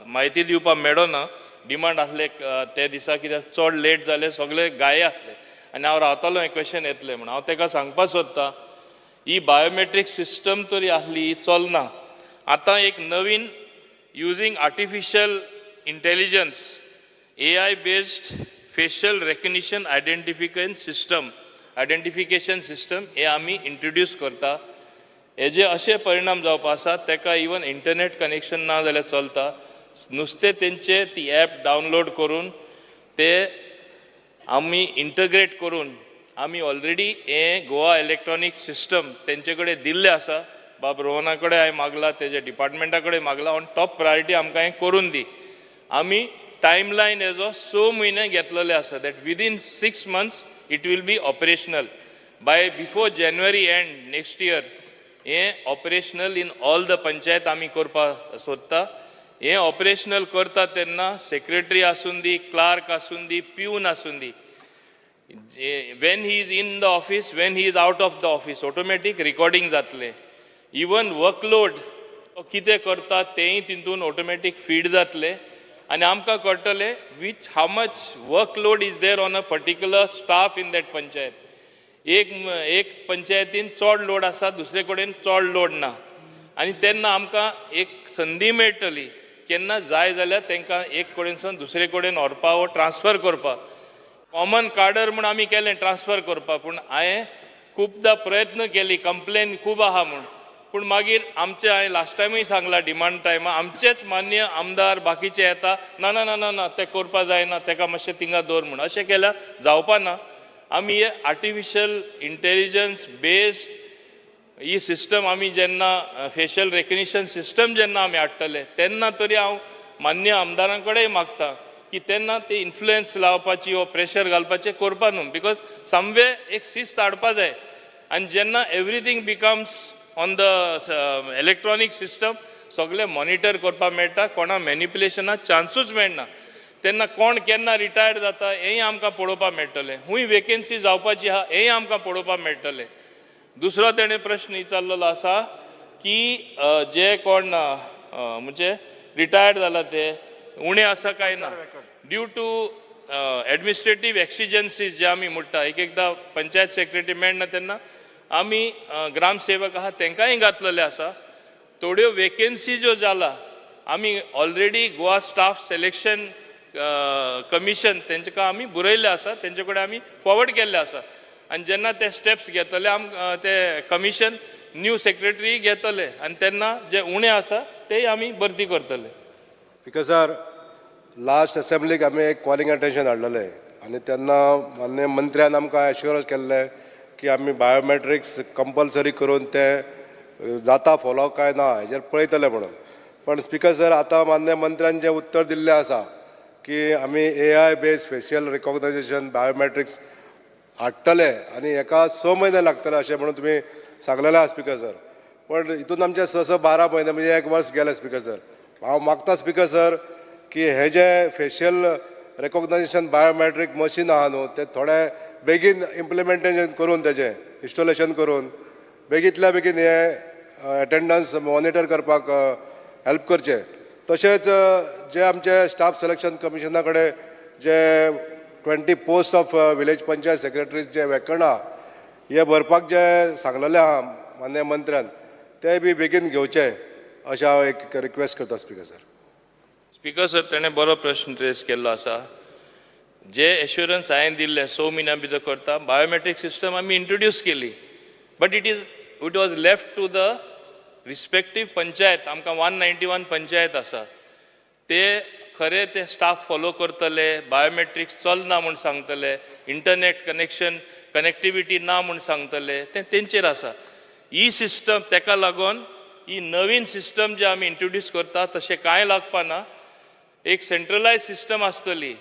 म्हायती दिवपाक मेळ्ळो ना. डिमांड आसले ते दिसा कित्याक चड लेट जाले सगळे गाये आसले आनी हांव रावतालो हें क्वेश्चन येतलें म्हणून. हांव ताका सांगपाक सोदतां ही बायोमेट्रीक सिस्टम तरी आसली ही चलना. आतां एक नवीन using artificial intelligence AI based facial recognition identification system हे आमी इंट्रोड्यूस करता. हेजे अशे परिणाम जावपा आसात ताका इवन इंटरनेट कनेक्शन ना जाल्यार चलता. नुस्तें तेंचे ती ॲप डावनलोड करून ते आमी इंटग्रेट करून आमी ऑलरेडी हे गोवा इलेक्ट्रॉनीक सिस्टम तेंचे कडेन दिल्ले आसा. बाब रोहना कडेन हांवें मागला तेजे डिपार्टमेंटा कडेन मागला ऑन टॉप प्रायोरिटी आमकां हें करून दी. आमी टायमलायन हेजो 6 म्हयने घेतलेले आसा that within 6 months it will be operational by before January end next year हें operational in all the panchayat आमी करपाक सोदता. हें ऑपरेशनल करता तेन्ना सेक्रेटरी आसून दी, क्लार्क आसून दी, पिवन आसून दी, when he is in the office, when he is out of the office, automatic recording जातले. Even workload कितें करता तेंय तितून ऑटोमॅटीक फीड जातले आनी आमकां कळटलें which how much workload is there on a particular staff in that panchayat. एक पंचायतीन चड लोड आसा, दुसरे कडेन चड लोड ना आनी तेन्ना आमकां एक संदी मेळटली केन्ना जाय जाल्यार तांकां एक कडेनसून दुसरे कडेन व्हरपा वा ट्रान्सफर करपाक. कॉमन कार्डर म्हूण आमी केलें ट्रान्सफर करपाक, पूण हांवें खुबदां प्रयत्न केली, कंप्लेन खूब आहा म्हूण, पूण मागीर आमचे हांवें लास्ट टायमूय सांगला डिमांड टायमा आमचेच मान्य आमदार बाकीचे येता ना ना ना ना ना तें करपा जायना, ताका मातशें थिंगा दवर म्हूण. अशें केल्यार जावपा ना. आमी हे आर्टिफिशियल इंटेलिजन्स बेस्ड ही सिस्टम आमी जेन्ना फेशियल रेकग्निशन सिस्टम जेन्ना आमी हाडटले तेन्ना तरी हांव मान्य आमदारां कडेन मागता की तेन्ना ते इन्फ्लुएन्स लावपाची वा प्रेशर घालपाचें करपा न्हू, बिकॉज समवे एक शिस्त हाडपा जाय. आनी जेन्ना everything becomes on the electronic system सगळें मॉनिटर करपाक मेळटा, कोणा मॅनिप्युलेशनाक चान्सूच मेळना, तेन्ना कोण केन्ना रिटायर्ड जाता हेंय आमकां पळोवपाक मेळटलें, खूंय वेकेन्सी जावपाची आहा हेंय आमकां पळोवपाक मेळटलें. दुसरो तेणें प्रश्न विचारलेलो आसा की जे कोण म्हणजे रिटायर्ड जाला ते उणे आसा काय ना. ड्यू टू एडमिनिस्ट्रेटीव एक्सिजन्सीज जे आमी म्हणटा, एक एकदां पंचायत सेक्रेटरी मेळना तेन्ना आमी ग्रामसेवक आहा तांकांय घातलेले आसा. थोड्यो वेकेन्सी ज्यो जाला आमी already Goa staff selection commission तेंकां आमी बरयल्ले आसा, तेंचे कडेन आमी फॉवर्ड केल्ले आसा आनी जेन्ना ते स्टेप्स घेतले ते कमिशन न्यू सेक्रेटरी घेतले आनी तेन्ना जे उणे आसा तेय आमी भरती करतले. बिकॉज सर लास्ट असेंब्लीक आमी एक कॉलिंग अटेन्शन हाडलेलें आनी तेन्ना मान्य मंत्र्यान आमकां एश्युरन्स केल्लें की आमी बायोमेट्रिक्स कंपल्सरी करून ते जाता फॉलो काय ना हेजेर पळयतले म्हणून. पण स्पिकर सर आतां मान्य मंत्र्यान जें उत्तर दिल्लें आसा की आमी AI based facial recognition biometrics हाडटले आनी हेका 6 म्हयने लागतले अशें म्हणून तुमी सांगलेलें आहा स्पिकर सर. पण हितून आमचे 6-12 म्हयने म्हणजे 1 वर्स गेले स्पिकर सर. हांव मागता स्पिकर सर की हे जे फेशियल रेकॉग्नायझेशन बायोमेट्रीक मशीन आहा न्हू ते थोडे बेगीन इम्प्लिमेंटेशन करून तेजें इन्स्टॉलेशन करून बेगींतल्या बेगीन हे अटेंडन्स मॉनिटर करपाक हेल्प करचें. तशेंच जे आमचे स्टाफ सिलेक्शन कमिशना कडेन जे 20 post of village panchayat secretaries जे वेकण आहा हे भरपाक जे सांगलेलें आहा मान्य मंत्र्यान ते बी बेगीन घेवचे अशें हांव एक रिक्वेस्ट करता स्पिकर सर. स्पिकर सर तेणें बरो प्रश्न रेज केल्लो आसा. जे एश्युरन्स हांवें दिल्ले 6 म्हयन्यां भितर करता, बायोमेट्रीक सिस्टम आमी इंट्रोड्यूस केली, but it was left to the respective panchayat. आमकां 191 पंचायत आसा ते खरे ते स्टाफ फॉलो करतले, बायोमेट्रिक्स चलना म्हूण सांगतले, इंटरनेट कनेक्टिविटी ना म्हूण सांगतले, तें तेंचेर आसा. ही सिस्टम तेका लागून ही नवीन सिस्टम जे आमी इंट्रोड्यूस करता तशें कांय लागपा ना. एक सेंट्रलायज सिस्टम आसतली,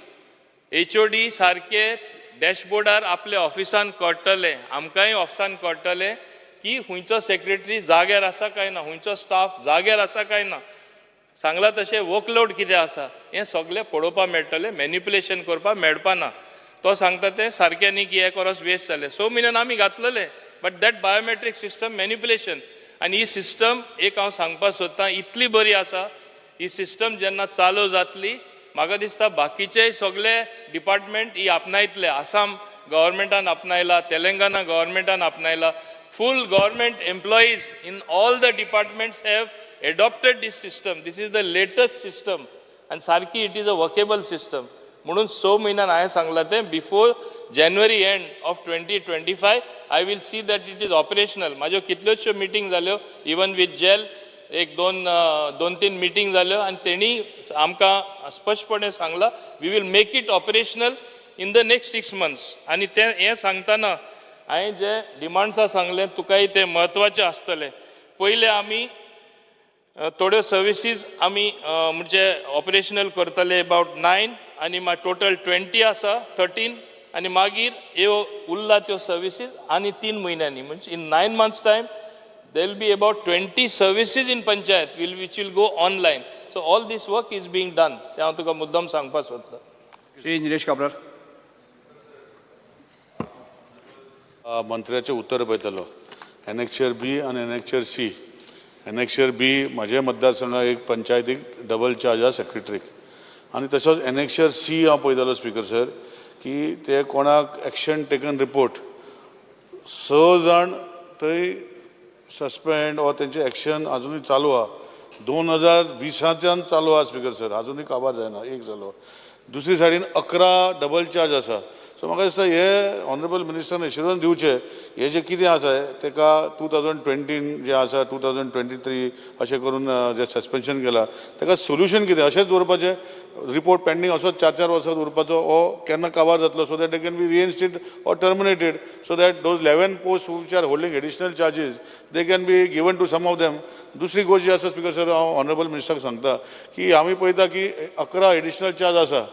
HOD सारके डॅशबोर्डार आपल्या ऑफिसान कळटले, आमकांय ऑफिसान कळटले की हुंयचो सेक्रेटरी जाग्यार आसा काय ना, हुंयचो स्टाफ जाग्यार आसा काय ना, सांगला तशें वर्कलोड कितें आसा हें सगळें पळोवपाक मेळटलें, मॅनिप्युलेशन करपाक मेळपा ना. तो सांगता तें सारकें न्ही की 1 वर्स वेस्ट जालें. 6 म्हयन्यान आमी घातलेलें, but that biometric system manipulation. आनी ही सिस्टम एक हांव सांगपाक सोदतां इतली बरी आसा, ही सिस्टम जेन्ना चालू जातली म्हाका दिसता बाकीचेय सगळे डिपार्टमेंट ही आपणायतले. आसाम गव्हर्मेंटान आपणायला, तेलंगणा गव्हर्मेंटान आपणायला. Full government employees in all the departments have adopted this system. This is the latest system and सारकी it is a workable system. म्हणून 6 म्हयन्यान हांवें सांगलां तें before January end of 2025 I will see that it is operational. म्हाज्यो कितल्योश्यो meeting जाल्यो even with jail, एक दोन तीन मिटींग जाल्यो आनी तेणी आमकां स्पश्टपणे सांगलां we will make it operational in the next 6 months. आनी तें हें सांगतना हांवें जे डिमांड्सां सांगलें तुकाय तें म्हत्वाचें आसतलें. पयलें आमी थोड्यो सर्विसीस आमी म्हणजे ऑपरेशनल करतले अबाउट 9 आनी टोटल 20 आसा 13 आनी मागीर ह्यो उरला त्यो सर्विसीस आनी 3 म्हयन्यांनी म्हणजे in 9 months time there will be about 20 services in panchayat which will go online. So all this work is being done. ते हांव तुका मुद्दम सांगपाक सोदतां. श्री निलेश काब्राल. मंत्र्याचें उत्तर पळयतलो. एनेक्चर बी आनी एनेक्चर सी. एनेक्चर बी म्हज्या मतदारसंघात एक पंचायतीक डबल चार्ज आसा सेक्रेटरीक आनी तसोच एनेक्चर सी हांव पळयतालो स्पीकर सर की ते कोणाक एक्शन टेकन रिपोर्ट 6 जाण थंय सस्पेंड वा तेंचें एक्शन अजुनूय चालू आहा 2020च्यान चालू आहा स्पीकर सर अजुनूय काबार जायना एक जालो दुसरी सायडीन 11 डबल चार्ज आसा सो म्हाका दिसता हे ऑनरेबल मिनिस्टरान एश्युरन्स दिवचें हे जे कितें आसा तेका 2020 जे आसा 2023 अशें करून जे सस्पेन्शन केलां तेका सोल्युशन कितें अशेंच दवरपाचें रिपोर्ट पेंडींग असोच 4 वर्सां दवरपाचो हो केन्ना काबार जातलो so that they can be reinstated or terminated so that those 11 post which are holding additional charges they can be given to some of them दुसरी गोष्ट जी आसा स्पीकर सर हांव ऑनरेबल मिनिस्टराक सांगता की आमी पळयता की 11 एडिशनल चार्ज आसा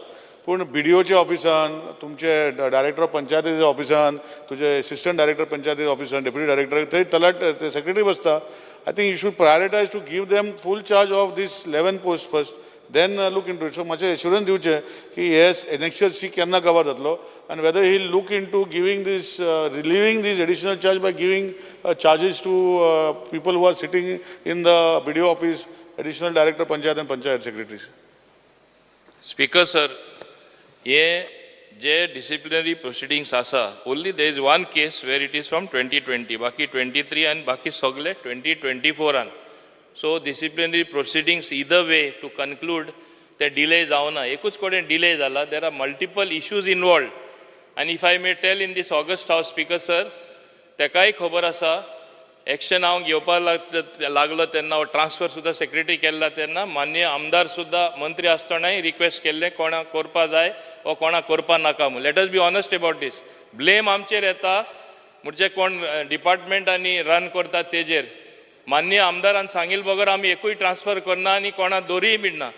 पूण BDOच्या ऑफिसान तुमचे डायरेक्टर ऑफ पंचायतीच्या ऑफिसान तुझे असिस्टंट डायरेक्टर पंचायती ऑफिसान डेप्युटी डायरेक्टर थंय तलाट सेक्रेटरी बसता I think you should prioritise to give them full charge of these 11 post first then look into it so मातशें एश्युरन्स दिवचें की येस एनेक्चर सी केन्ना कवर जातलो आनी whether he look into giving these relieving these additional charge by giving charges to people who are sitting in the BDO office additional director panchayat and panchayat secretaries. Speaker sir हे जे disciplinary proceedings आसा only there is one case where it is from 2020 बाकी 23 आनी बाकी सगळे 2024 so disciplinary proceedings either way to conclude ते delay जावना एकूच कडेन डिले जाला there are multiple issues involved आनी if I may tell in these August house speaker sir तेकाय खबर आसा एक्शन हांव घेवपाक लागलो तेन्ना ट्रान्सफर सुद्दां सेक्रेटरी केल्ला तेन्ना मान्य आमदार सुद्दां मंत्री आसतनाय रिक्वेस्ट केल्लें कोणाक करपा जाय वा कोणाक करपा नाका म्हूण let us be honest about these blame आमचेर येता म्हणजे कोण डिपार्टमेंट आनी रन करता तेजेर मान्य आमदारान सांगिल्ले बगर आमी एकूय ट्रान्सफर करना आनी कोणाक दोरीय मिळना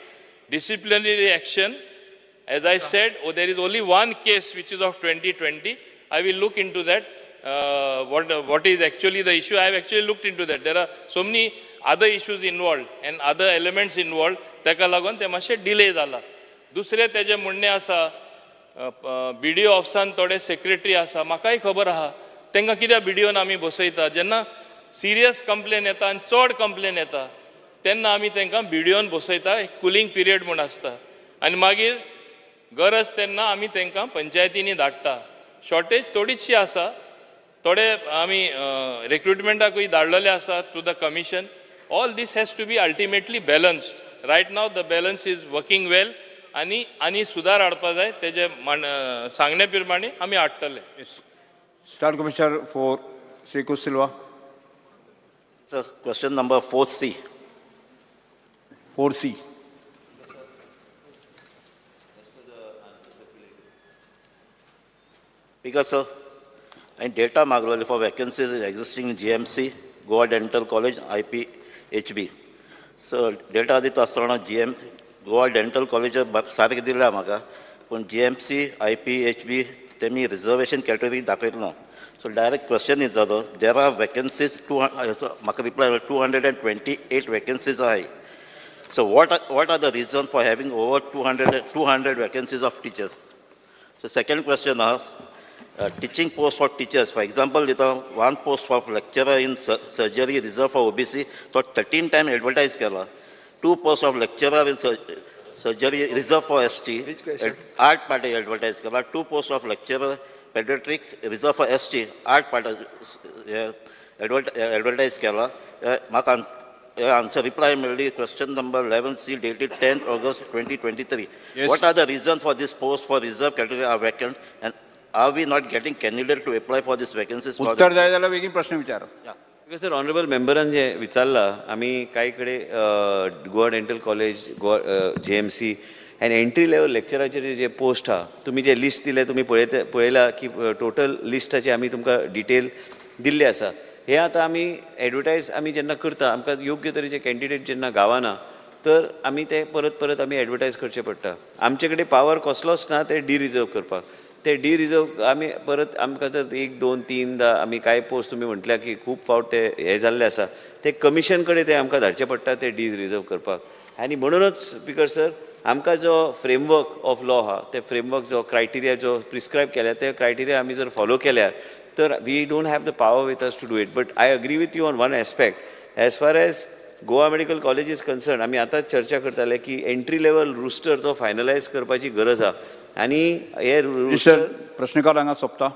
disciplinary action as I said there is only one case which is of 2020 I will look into that what is actually the issue. I have actually looked into that. There are so many other issues involved and other elements involved. तेका लागून ते मातशे delay जाला. दुसरे तेजे म्हणणे आसा BDO ऑफिसान थोडे सेक्रेटरी आसा म्हाकाय खबर आहा तांकां कित्याक BDOन आमी बसयता जेन्ना सिरियस कंप्लेन येता आनी चड कंप्लेन येता तेन्ना आमी तांकां BDOन बसयता एक कुलिंग पिरियड म्हूण आसता आनी मागीर गरज तेन्ना आमी तांकां पंचायतींनी धाडटा शॉर्टेज थोडीशी आसा थोडे आमी रिक्रुटमेंटाकूय धाडलेले आसा to the commission all these has to be ultimately balanced right now the balance is working well आनी सुदार हाडपा जाय तेजे सांगणे प्रमाणे आमी हाडटले. Start commissioner for Shri Cruz Silva. Sir, question number 4C. 4C. Because sir, and data maglo for vacancies existing in GMC, Goa Dental College, IPHB. So data dit asrana Goa Dental College सारके दिला म्हाका पण GMC, IPHB तेमी reservation category दाखयलो. So direct question is that there are vacancies म्हाका reply 228 vacancies are. So what are the reasons for having over 200 vacancies of teachers? So second question is teaching post for teachers. For example, one post for lecturer in surgery reserved for OBC, so 13 times advertised kala. 2 posts of lecturer in surgery reserved for ST. Which question? Art party advertised kala. 2 posts of lecturer pediatrics reserved for ST. Art party advertised kala. Answer reply mainly question number 11C dated 10th August 2023. Yes. What are the reasons for this post for reserve category are vacant and are we not getting candidate to apply for these vacancies? उत्तर जाय जाल्यार बेगीन प्रश्न विचारा. Sir honourable मेंबरान जे विचारला आमी कांय कडेन Goa dental college Goa JMC आनी एंट्री लेवल लेक्चराचे जे पोस्ट आहा तुमी जे लिस्ट दिले तुमी पळयला की टोटल लिस्टाचे आमी तुमकां डिटेल दिल्ले आसा हे आतां आमी एडवर्टायज आमी जेन्ना करता आमकां योग्य तरेचे कॅन्डिडेट जेन्ना गावना तर आमी ते परत परत आमी एडवर्टायज करचें पडटा. आमचे कडेन पावर कसलोच ना ते रिजर्व करपाक. ते रिजर्व आमी परत आमकां जर 1, 2, 3दा आमी कांय पोस्ट तुमी म्हटल्या की खूब फावट ते हे जाल्ले आसा ते कमिशन कडेन ते आमकां धाडचे पडटा ते रिजर्व करपाक. आनी म्हणूनच स्पिकर सर आमकां जो फ्रेमवर्क ऑफ लॉ आहा ते फ्रेमवर्क जो क्रायटेरिया जो प्रिस्क्रायब केल्या ते क्रायटेरिया आमी जर फॉलो केल्यार तर we don't have the power with us to do it. But I agree with you on one aspect as far as Goa medical college is concern आमी आतांच चर्चा करताले की एंट्री लेवल रुस्टर तो फायनलायज करपाची गरज आहा आनी हे रुस्टर प्रश्नकाल हांगा सोंपता.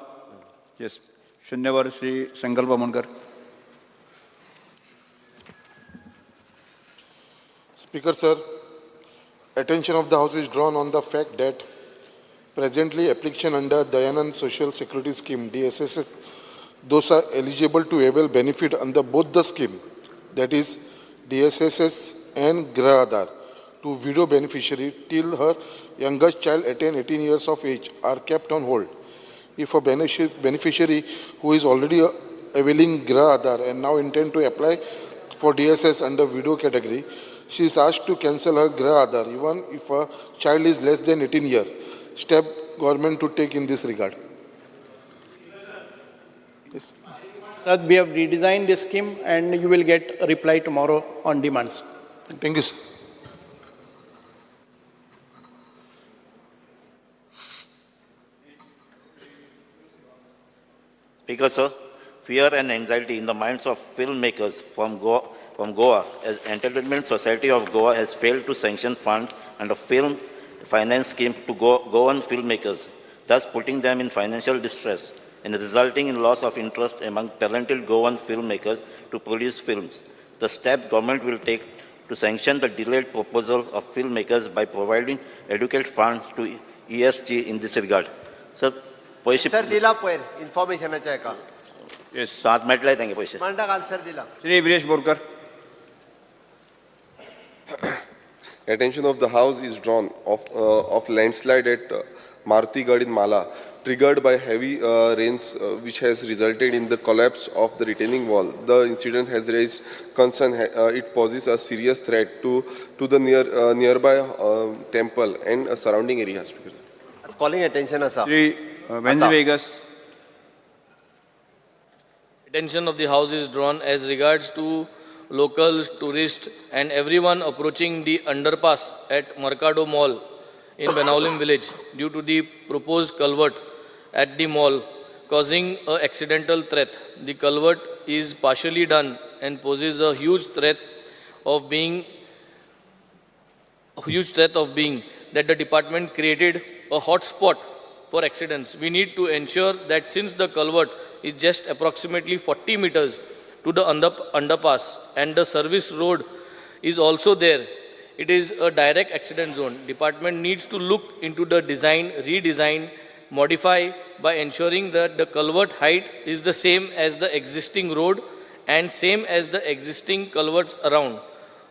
येस शुन्यवर श्री संकल्प Bamankar. Speaker sir, attention of the House is drawn on the fact that presently application under Dayanand Social Security Scheme DSSS, those are eligible to avail benefit under both the scheme, that is DSSS and Grah Aadhar, to widow beneficiary till her youngest child attain 18 years of age are kept on hold. If a beneficiary who is already availing Grah Aadhar and now intend to apply for DSS under widow category, she is asked to cancel her Grah Aadhar even if her child is less than 18 years. Step government to take in this regard. Yes. That we have redesigned this scheme and you will get a reply tomorrow on demands. Thank you, sir. Speaker, sir, fear and anxiety in the minds of filmmakers from Goa, as Entertainment Society of Goa has failed to sanction funds under film finance scheme to Goan filmmakers, thus putting them in financial distress and resulting in loss of interest among talented Goan filmmakers to produce films. The steps government will take to sanction the delayed proposal of filmmakers by providing adequate funds to ESG in this regard. Sir, sir दिला पयर इन्फॉर्मेशनाच्या एका yes, 7 मेळटले तांगे पैसे. मांडा घाल sir दिला. Shri Viresh Borkar. Attention of the House is drawn of landslide at Marutigad in Mala, triggered by heavy rains which has resulted in the collapse of the retaining wall. The incident has raised concern. It poses a serious threat to the nearby temple and surrounding areas. Calling attention asa. Shri Venzy Viegas. Attention of the House is drawn as regards to locals, tourists and everyone approaching the underpass at Mercado Mall in Benaulim village due to the proposed culvert at the mall causing an accidental threat. The culvert is partially done and poses a huge threat of being that the department created a hot spot for accidents. We need to ensure that since the culvert is just approximately 40 meters to the underpass and the service road is also there, it is a direct accident zone. Department needs to look into the design, redesign, modify by ensuring that the culvert height is the same as the existing road and same as the existing culverts around.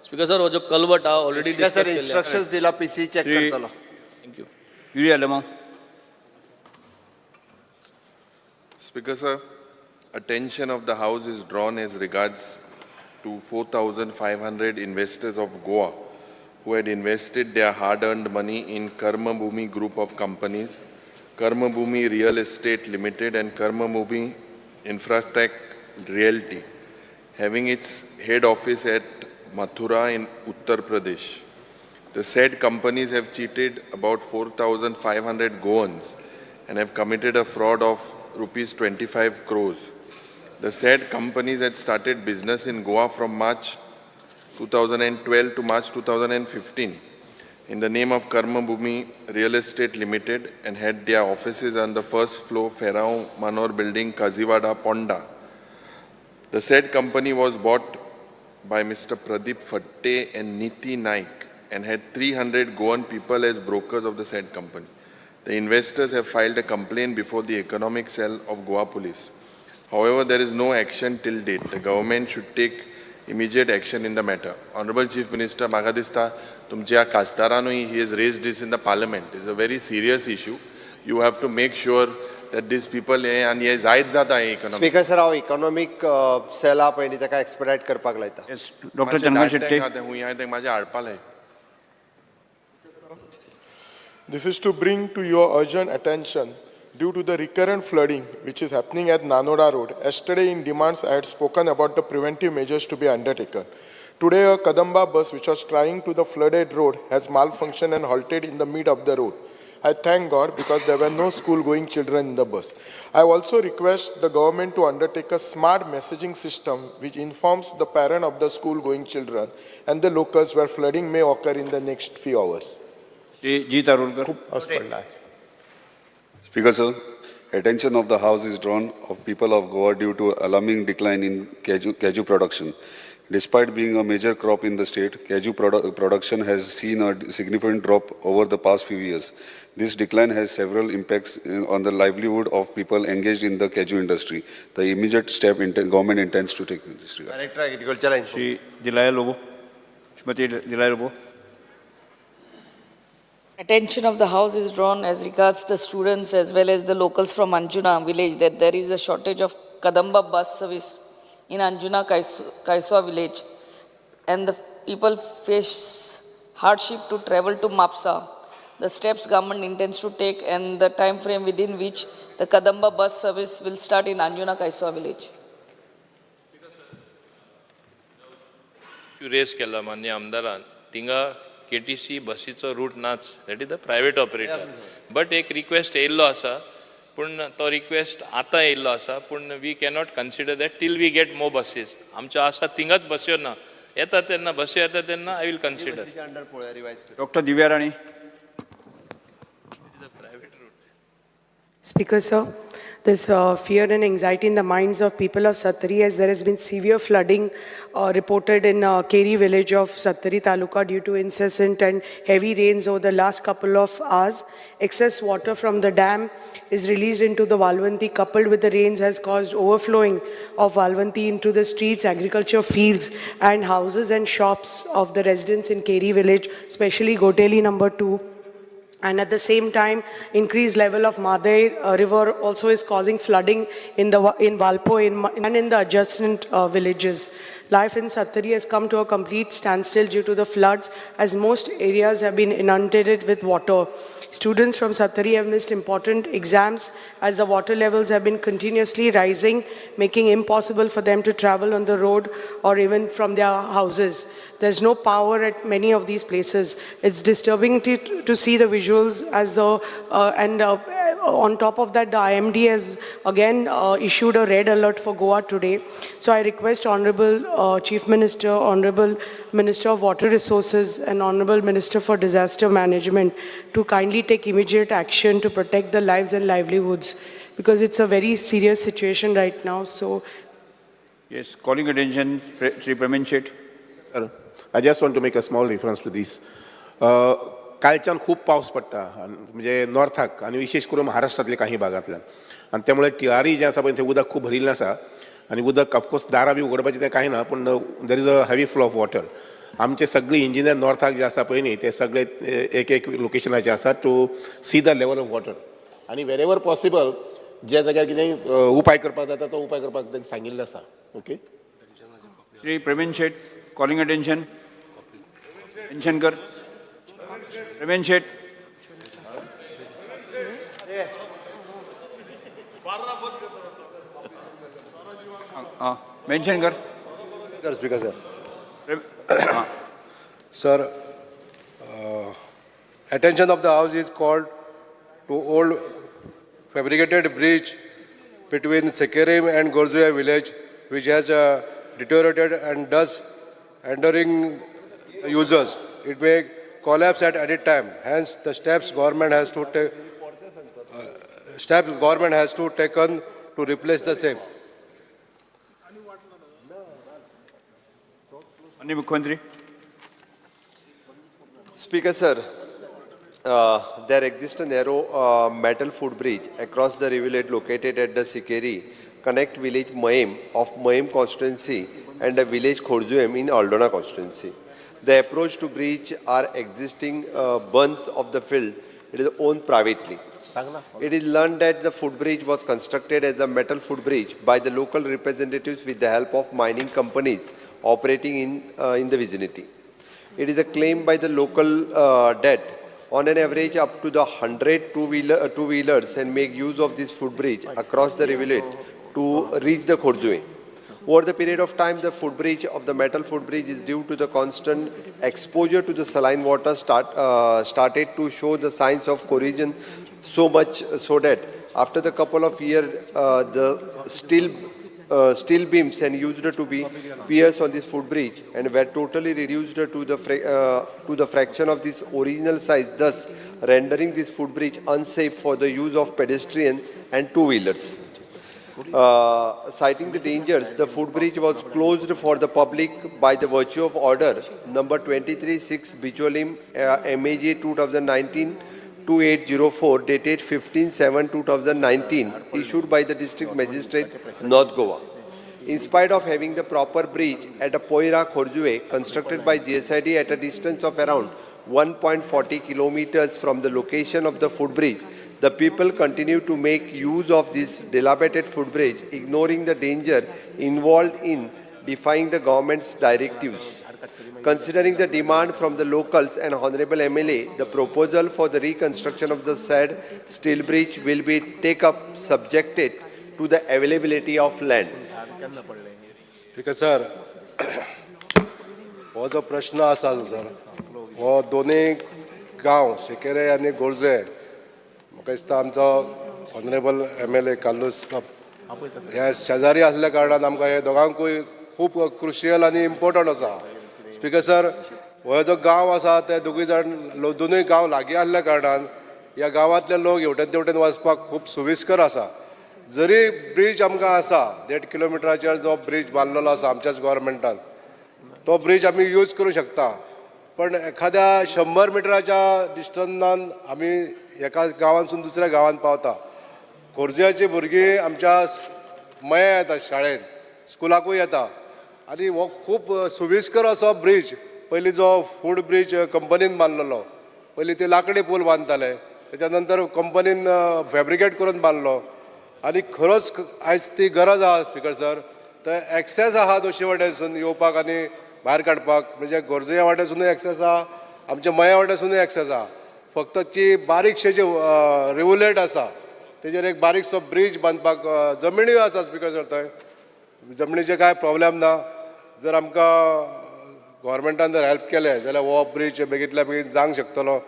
Speaker sir, wo jo culvert already discussed sir instructions dila PC check kartalo. Thank you. Yuri Alemão. Speaker sir, attention of the House is drawn as regards to 4,500 investors of Goa who had invested their hard-earned money in Karma Bhumi group of companies, Karma Bhumi Real Estate Limited and Karma Bhumi Infratech Realty, having its head office at Mathura in Uttar Pradesh. The said companies have cheated about 4,500 Goans and have committed a fraud of rupees 25 crores. The said companies had started business in Goa from March 2012 to March 2015 in the name of Karma Bhumi Real Estate Limited and had their offices on the first floor Ferrao Manor building, Kaziwada, Ponda. The said company was bought by Mr. Pradeep Fatte and Niti Naik and had 300 Goan people as brokers of the said company. The investors have filed a complaint before the economic cell of Goa Police. However, there is no action till date. The government should take immediate action in the matter. Honorable Chief Minister, Magadista, Tumchia Kastaranui, he has raised this in the Parliament. It's a very serious issue. You have to make sure that these people हे आनी हे जायत जाता हे economy speaker sir हांव economic sale आहा पळय न्ही ताका एक्सपेडायट करपाक लायता. डॉक्टर चंद्रकांत शेट्टी. हुंय हांवें तें म्हाजें हाडपालें. This is to bring to your urgent attention due to the recurrent flooding which is happening at Nanoda Road. Yesterday in demands I had spoken about the preventive measures to be undertaken. Today a Kadamba bus which was trying to the flooded road has malfunctioned and halted in the mid of the road. I thank God because there were no school going children in the bus. I also request the government to undertake a smart messaging system which informs the parent of the school going children and the locals where flooding may occur in the next few hours. जी तारुलकर. पावस पडला आज. Speaker sir, attention of the House is drawn of people of Goa due to alarming decline in cashew production. Despite being a major crop in the state, cashew production has seen a significant drop over the past few years. This decline has several impacts on the livelihood of people engaged in the cashew industry. The immediate step government intends to take in this regard. Director Agriculture and Shri दिलाया लोबो. श्रीमती दिलाया Lobo. Attention of the House is drawn as regards the students as well as the locals from Anjuna village that there is a shortage of Kadamba bus service in Anjuna Kaiswa village and the people face hardship to travel to Mapsa. The steps government intends to take and the time frame within which the Kadamba bus service will start in Anjuna Kaiswa village. Raise केला मान्य आमदारान थिंगा KTC बसीचो route नाच that is the private operator but एक request येयल्लो आसा पूण तो रिक्वेस्ट आतां येयल्लो आसा पूण we cannot consider that till we get more buses आमच्यो आसा थिंगाच बस्यो ना येता तेन्ना बस्यो येता तेन्ना I will consider. Doctor Divya Rani. Speaker sir, there's fear and anxiety in the minds of people of Sattari as there has been severe flooding reported in Keri village of Sattari Taluka due to incessant and heavy rains over the last couple of hours. Excess water from the dam is released into the Valvanti coupled with the rains has caused overflowing of Valvanti into the streets, agriculture fields and houses and shops of the residents in Keri village, especially Goteli number 2. And at the same time, increased level of Madai river also is causing flooding in Valpo and in the adjacent villages. Life in Sattari has come to a complete standstill due to the floods as most areas have been inundated with water. Students from Sattari have missed important exams as the water levels have been continuously rising, making it impossible for them to travel on the road or even from their houses. There's no power at many of these places. It's disturbing to see the visuals as on top of that, the IMD has again issued a red alert for Goa today. So I request Honorable Chief Minister, Honorable Minister of Water Resources and Honorable Minister for Disaster Management to kindly take immediate action to protect the lives and livelihoods because it's a very serious situation right now. So, yes, calling attention, Sri Pramin Shet. Sir, I just want to make a small reference to this. कालच्यान खूप पावस पडटा म्हणजे नॉर्थाक आणि विशेष करून महाराष्ट्रातले काही भागांतल्यान आणि त्यामुळे टिळारी जे आसा पळय थंय उदक खूब भरिल्लें आसा आणि उदक ऑफकोर्स दारां बी उगडपाचें तें कांय ना पूण देर is a heavy flow of water आमचे सगळी इंजिनियर नॉर्थाक जे आसा पळय न्ही ते सगळे एक लोकेशनाचे आसात to see the level of water आणि वेरेवर पॉसिबल जे जाग्यार कितें उपाय करपाक जाता तो उपाय करपाक सांगिल्लें आसा. ओके. श्री प्रवीण शेट, कॉलिंग अटेंशन. मेन्शन कर. प्रवीण शेट. मेन्शन कर. Speaker sir. Sir, attention of the House is called to old fabricated bridge between Sekerim and Gorzuya village, which has deteriorated and thus hindering users. It may collapse at any time. Hence, the steps government has to take. Steps government has to taken to replace the same. Speaker sir, there exists a narrow metal footbridge across the rivulet located at the Sikeri, connect village Maim of Maim constituency and the village Khorjuem in Aldona constituency. The approach to bridge are existing bunds of the field. It is owned privately. It is learned that the footbridge was constructed as a metal footbridge by the local representatives with the help of mining companies operating in the vicinity. It is a claim by the local that on an average up to the 100 two-wheelers and make use of this footbridge across the rivulet to reach the Khorjue. Over the period of time, the footbridge of the metal footbridge is due to the constant exposure to the saline water started to show the signs of corrosion so much so that after the couple of years, the steel beams and used to be pierced on this footbridge and were totally reduced to the fraction of this original size, thus rendering this footbridge unsafe for the use of pedestrians and two-wheelers. Citing the dangers, the footbridge was closed for the public by the virtue of order number 23-6 Bicholim MAG 2019-2804 dated 15/7/2019 issued by the District Magistrate, North Goa. In spite of having the proper bridge at a Poira Khorjue constructed by GSID at a distance of around 1.40 kilometers from the location of the footbridge, the people continue to make use of this dilapidated footbridge, ignoring the danger involved in defying the government's directives. Considering the demand from the locals and Honorable MLA, the proposal for the reconstruction of the said steel bridge will be take up subjected to the availability of land. Speaker sir, हो जो प्रश्न आसा sir, हो दोनूय गांव सिकेरे आनी गोरजे म्हाका दिसता आमचो ऑनरेबल MLA कालूस हे शेजारी असल्या कारणान आमकां हे दोगांकूय खूब क्रुशियल आनी इम्पॉर्टंट आसा. स्पीकर सर, हो जो गांव आसा ते दोनूय गांव लागीं आसल्या कारणान ह्या गांवांतले लोक हेवटेन तेवटेन वचपाक खूब सुविस्कर आसा. जरी ब्रिज आमकां आसा 1.5 किलोमिटराचेर जो ब्रिज बांदलेलो आसा आमच्याच गव्हर्मेंटान, तो ब्रिज आमी यूज करूं शकता, पण एखाद्या 100 मिटराच्या डिस्टन्सान आमी एका गांवांसून दुसऱ्या गांवांत पावता. खोर्जुयाची भुरगीं आमच्या मया येता शाळेंत, स्कुलाकूय येता आनी हो खूब सुविस्कर असो ब्रिज. पयलीं जो फूड ब्रिज कंपनीन बांदलेलो, पयलीं ते लाकडी पूल बांदताले, त्याच्या नंतर कंपनीन फॅब्रिकेट करून बांदलो आनी खरोच आयज ती गरज आहा. स्पीकर सर, तर एक्सेस आहा दोशी वाटेसून येवपाक आनी भायर काडपाक, म्हणजे गोरजुया वाटेसूनय एक्सेस आहा, आमच्या मया वाटेसूनय एक्सेस आहा. फक्त ती बारीकशे जे रिवुलेट आसा तेजेर एक बारीकसो ब्रिज बांदपाक जमिण्यो आसा. स्पीकर सर, थंय जमनीचे कांय प्रॉब्लेम ना. जर आमकां गव्हर्मेंटान जर हेल्प केलें जाल्यार हो ब्रिज बेगींतल्या बेगीन जावंक शकतलो.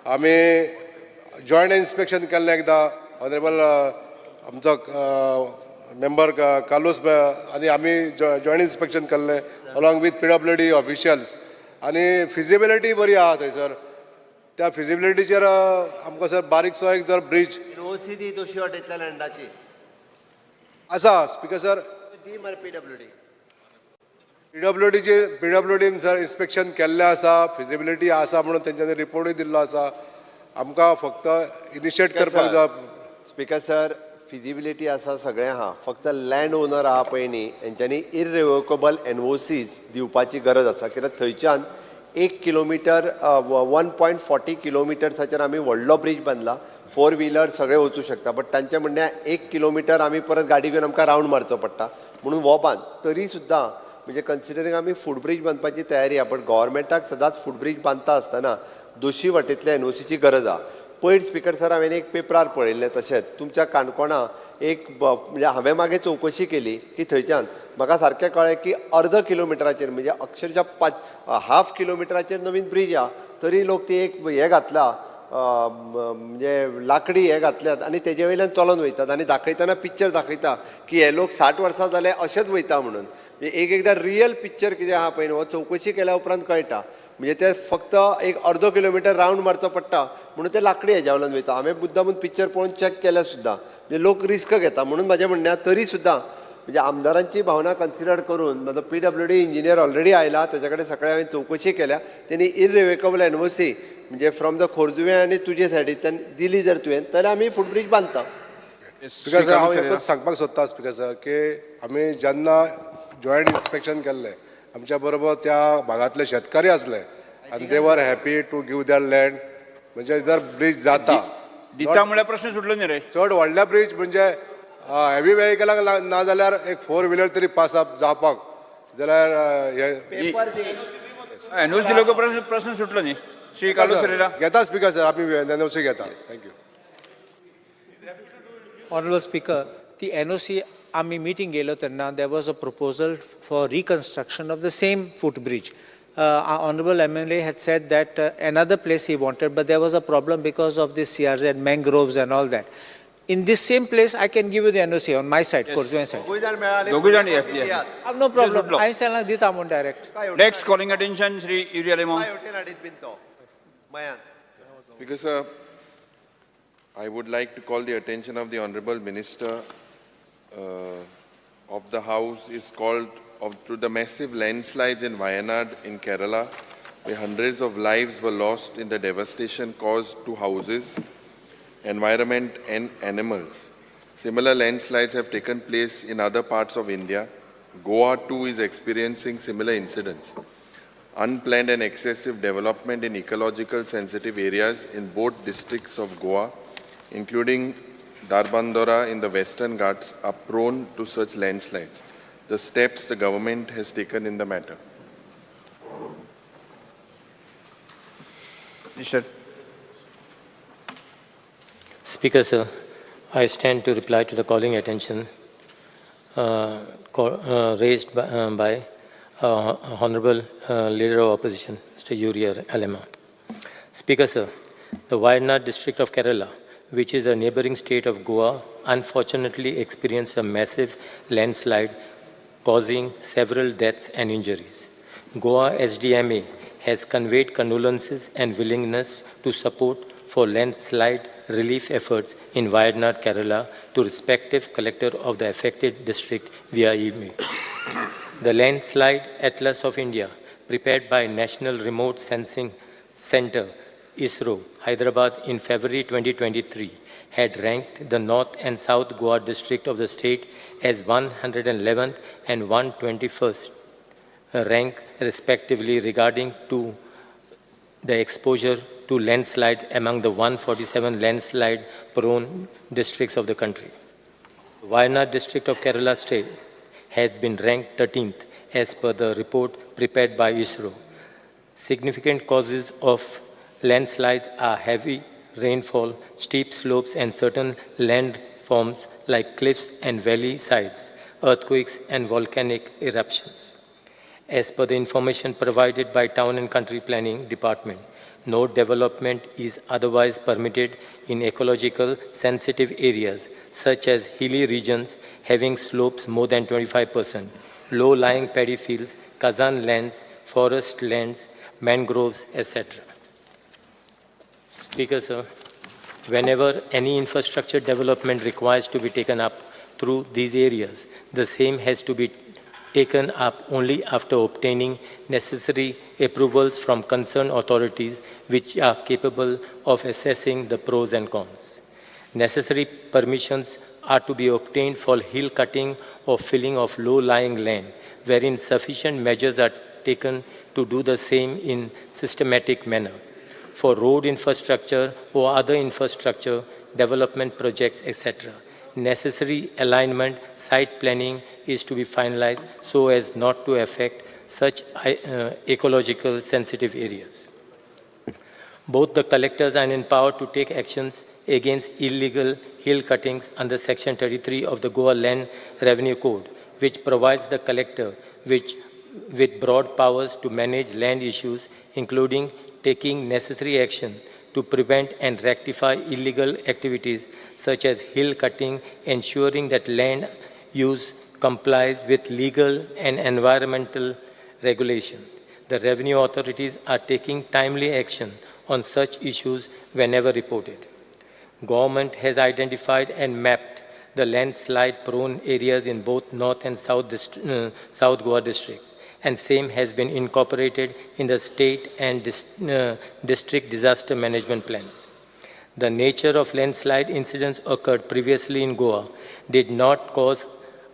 आमी जॉयंट इन्स्पेक्शन केल्लें एकदां, ऑनरेबल आमचो मेंबर कालूस आनी आमी जॉयंट इन्स्पेक्शन केल्लें अलॉंग विथ PWD ऑफिशियल्स, आनी फिजिबिलिटी बरी आहा थंयसर. त्या फिजिबिलिटीचेर आमकां सर बारीकसो एक जर ब्रिज OC दी दोशी वाटेंतल्या लँडाची आसा. स्पीकर सर, दी मरे PWD. PWDन सर इन्स्पेक्शन केल्लें आसा, फिजिबिलिटी आसा म्हणून तेंच्यांनी रिपोर्टूय दिल्लो आसा. आमकां फक्त इनिशिएट करपाक जाय. स्पीकर सर, फिजिबिलिटी आसा सगळें आहा, फक्त लँड ओनर आहा पळय न्ही, हेंच्यांनी इरिवोकेबल NOCs दिवपाची गरज आसा. कित्याक थंयच्यान 1 किलोमिटर 1.40 किलोमिटर्साचेर आमी व्हडलो ब्रिज बांदला, 4 व्हिलर सगळे वचूं शकता. बट तांचे म्हणणें 1 किलोमिटर आमी परत गाडी घेवन आमकां रावंड मारचो पडटा म्हणून हो बांद. तरी सुद्दां म्हणजे कन्सिडरींग आमी फूटब्रिज बांदपाची तयारी आहा, पण गव्हर्मेंटाक सदांच फूटब्रिज बांदता आसतना दोशी वाटेंतल्या NOCची गरज आहा. पयर स्पीकर सर हांवें एक पेपरार पळयल्लें, तशेंच तुमच्या काणकोणा एक म्हणजे हांवें मागीर चवकशी केली की थंयच्यान म्हाका सारकें कळ्ळें की अर्द किलोमिटराचेर म्हणजे अक्षरशः 1/2 किलोमिटराचेर नवीन ब्रिज आहा, तरी लोक ती एक हें घातला म्हणजे लाकडी हे घातल्यात आनी तेजे वयल्यान चलून वयतात आनी दाखयतना पिक्चर दाखयता की हे लोक 60 वर्सां जाले अशेंच वयता म्हणून. म्हणजे एकदां रियल पिक्चर कितें आहा पळय हो चवकशी केल्या उपरांत कळटा. म्हणजे ते फक्त एक अर्दो किलोमिटर रावंड मारचो पडटा म्हणून ते लाकडी हेज्या वयल्यान वयता. हांवें मुद्दामून पिक्चर पळोवन चॅक केल्या सुद्दां म्हणजे लोक रिस्क घेता म्हणून म्हाजें म्हणणें तरी सुद्दां म्हणजे आमदारांची भावना कन्सिडर करून म्हाजो PWD इंजिनियर ऑलरेडी आयला, तेजे कडेन सकाळी हांवें चवकशी केल्या. तेणी इरिवेकेबल NOC म्हणजे फ्रॉम द खोर्जुवे आनी तुजे सायडींतल्यान दिली जर तुवें जाल्यार आमी फूटब्रिज बांदता. स्पीकर सर, हांव एकूच सांगपाक सोदता स्पीकर सर की आमी जेन्ना जॉयंट इन्स्पेक्शन केल्लें आमच्या बरोबर त्या भागांतले शेतकारी आसले आनी they were happy to give their land. म्हणजे जर ब्रिज जाता दिता म्हळ्यार प्रश्न सुटलो न्ही रे. चड व्हडल्या ब्रिज म्हणजे हेवी व्हेहिकलाक ना जाल्यार एक 4 व्हिलर तरी पास जावपाक जाल्यार एनओसी दिलो प्रश्न सुटलो न्ही. श्री कालू सरेरा घेता स्पीकर सर आमी एनओसी घेता. Thank you. Honorable Speaker, the NOC आम्ही meeting गेलो तेन्ना there was a proposal for reconstruction of the same footbridge. Our Honorable MLA had said that another place he wanted, but there was a problem because of this CRZ, mangroves and all that. In this same place, I can give you the NOC on my side, Korjuan side. I have no problem. I am saying this amount direct. Next, calling attention, Shri Uriya Lemon. Speaker sir, I would like to call the attention of the Honorable Minister of the House to the massive landslides in Wayanad in Kerala, where hundreds of lives were lost in the devastation caused to houses, environment and animals. Similar landslides have taken place in other parts of India. Goa too is experiencing similar incidents. Unplanned and excessive development in ecological sensitive areas in both districts of Goa, including Darbandora in the Western Ghats, are prone to such landslides. The steps the government has taken in the matter. Speaker, sir, I stand to reply to the calling attention raised by Honorable Leader of Opposition, Mr. Uriya Lemon. Speaker, sir, the Wayanad district of Kerala, which is a neighboring state of Goa, unfortunately experienced a massive landslide causing several deaths and injuries. Goa SDMA has conveyed condolences and willingness to support for landslide relief efforts in Wayanad, Kerala to respective collector of the affected district via email. The Landslide Atlas of India, prepared by National Remote Sensing Center, ISRO, Hyderabad in February 2023, had ranked the North and South Goa district of the state as 111th and 121st rank respectively regarding to the exposure to landslides among the 147 landslide-prone districts of the country. Wayanad district of Kerala state has been ranked 13th as per the report prepared by ISRO. Significant causes of landslides are heavy rainfall, steep slopes, and certain landforms like cliffs and valley sides, earthquakes, and volcanic eruptions. As per the information provided by Town and Country Planning Department, no development is otherwise permitted in ecological sensitive areas such as hilly regions having slopes more than 25%, low-lying paddy fields, Kazan lands, forest lands, mangroves, etc. Speaker, sir, whenever any infrastructure development requires to be taken up through these areas, the same has to be taken up only after obtaining necessary approvals from concerned authorities which are capable of assessing the pros and cons. Necessary permissions are to be obtained for hill cutting or filling of low-lying land, wherein sufficient measures are taken to do the same in systematic manner. For road infrastructure or other infrastructure, development projects, etc. Necessary alignment, site planning is to be finalized so as not to affect such ecological sensitive areas. Both the collectors are empowered to take actions against illegal hill cuttings under Section 33 of the Goa Land Revenue Code, which provides the collector with broad powers to manage land issues, including taking necessary action to prevent and rectify illegal activities such as hill cutting, ensuring that land use complies with legal and environmental regulation. The revenue authorities are taking timely action on such issues whenever reported. Government has identified and mapped the landslide-prone areas in both North and South Goa districts, and same has been incorporated in the state and district disaster management plans. The nature of landslide incidents occurred previously in Goa did not cause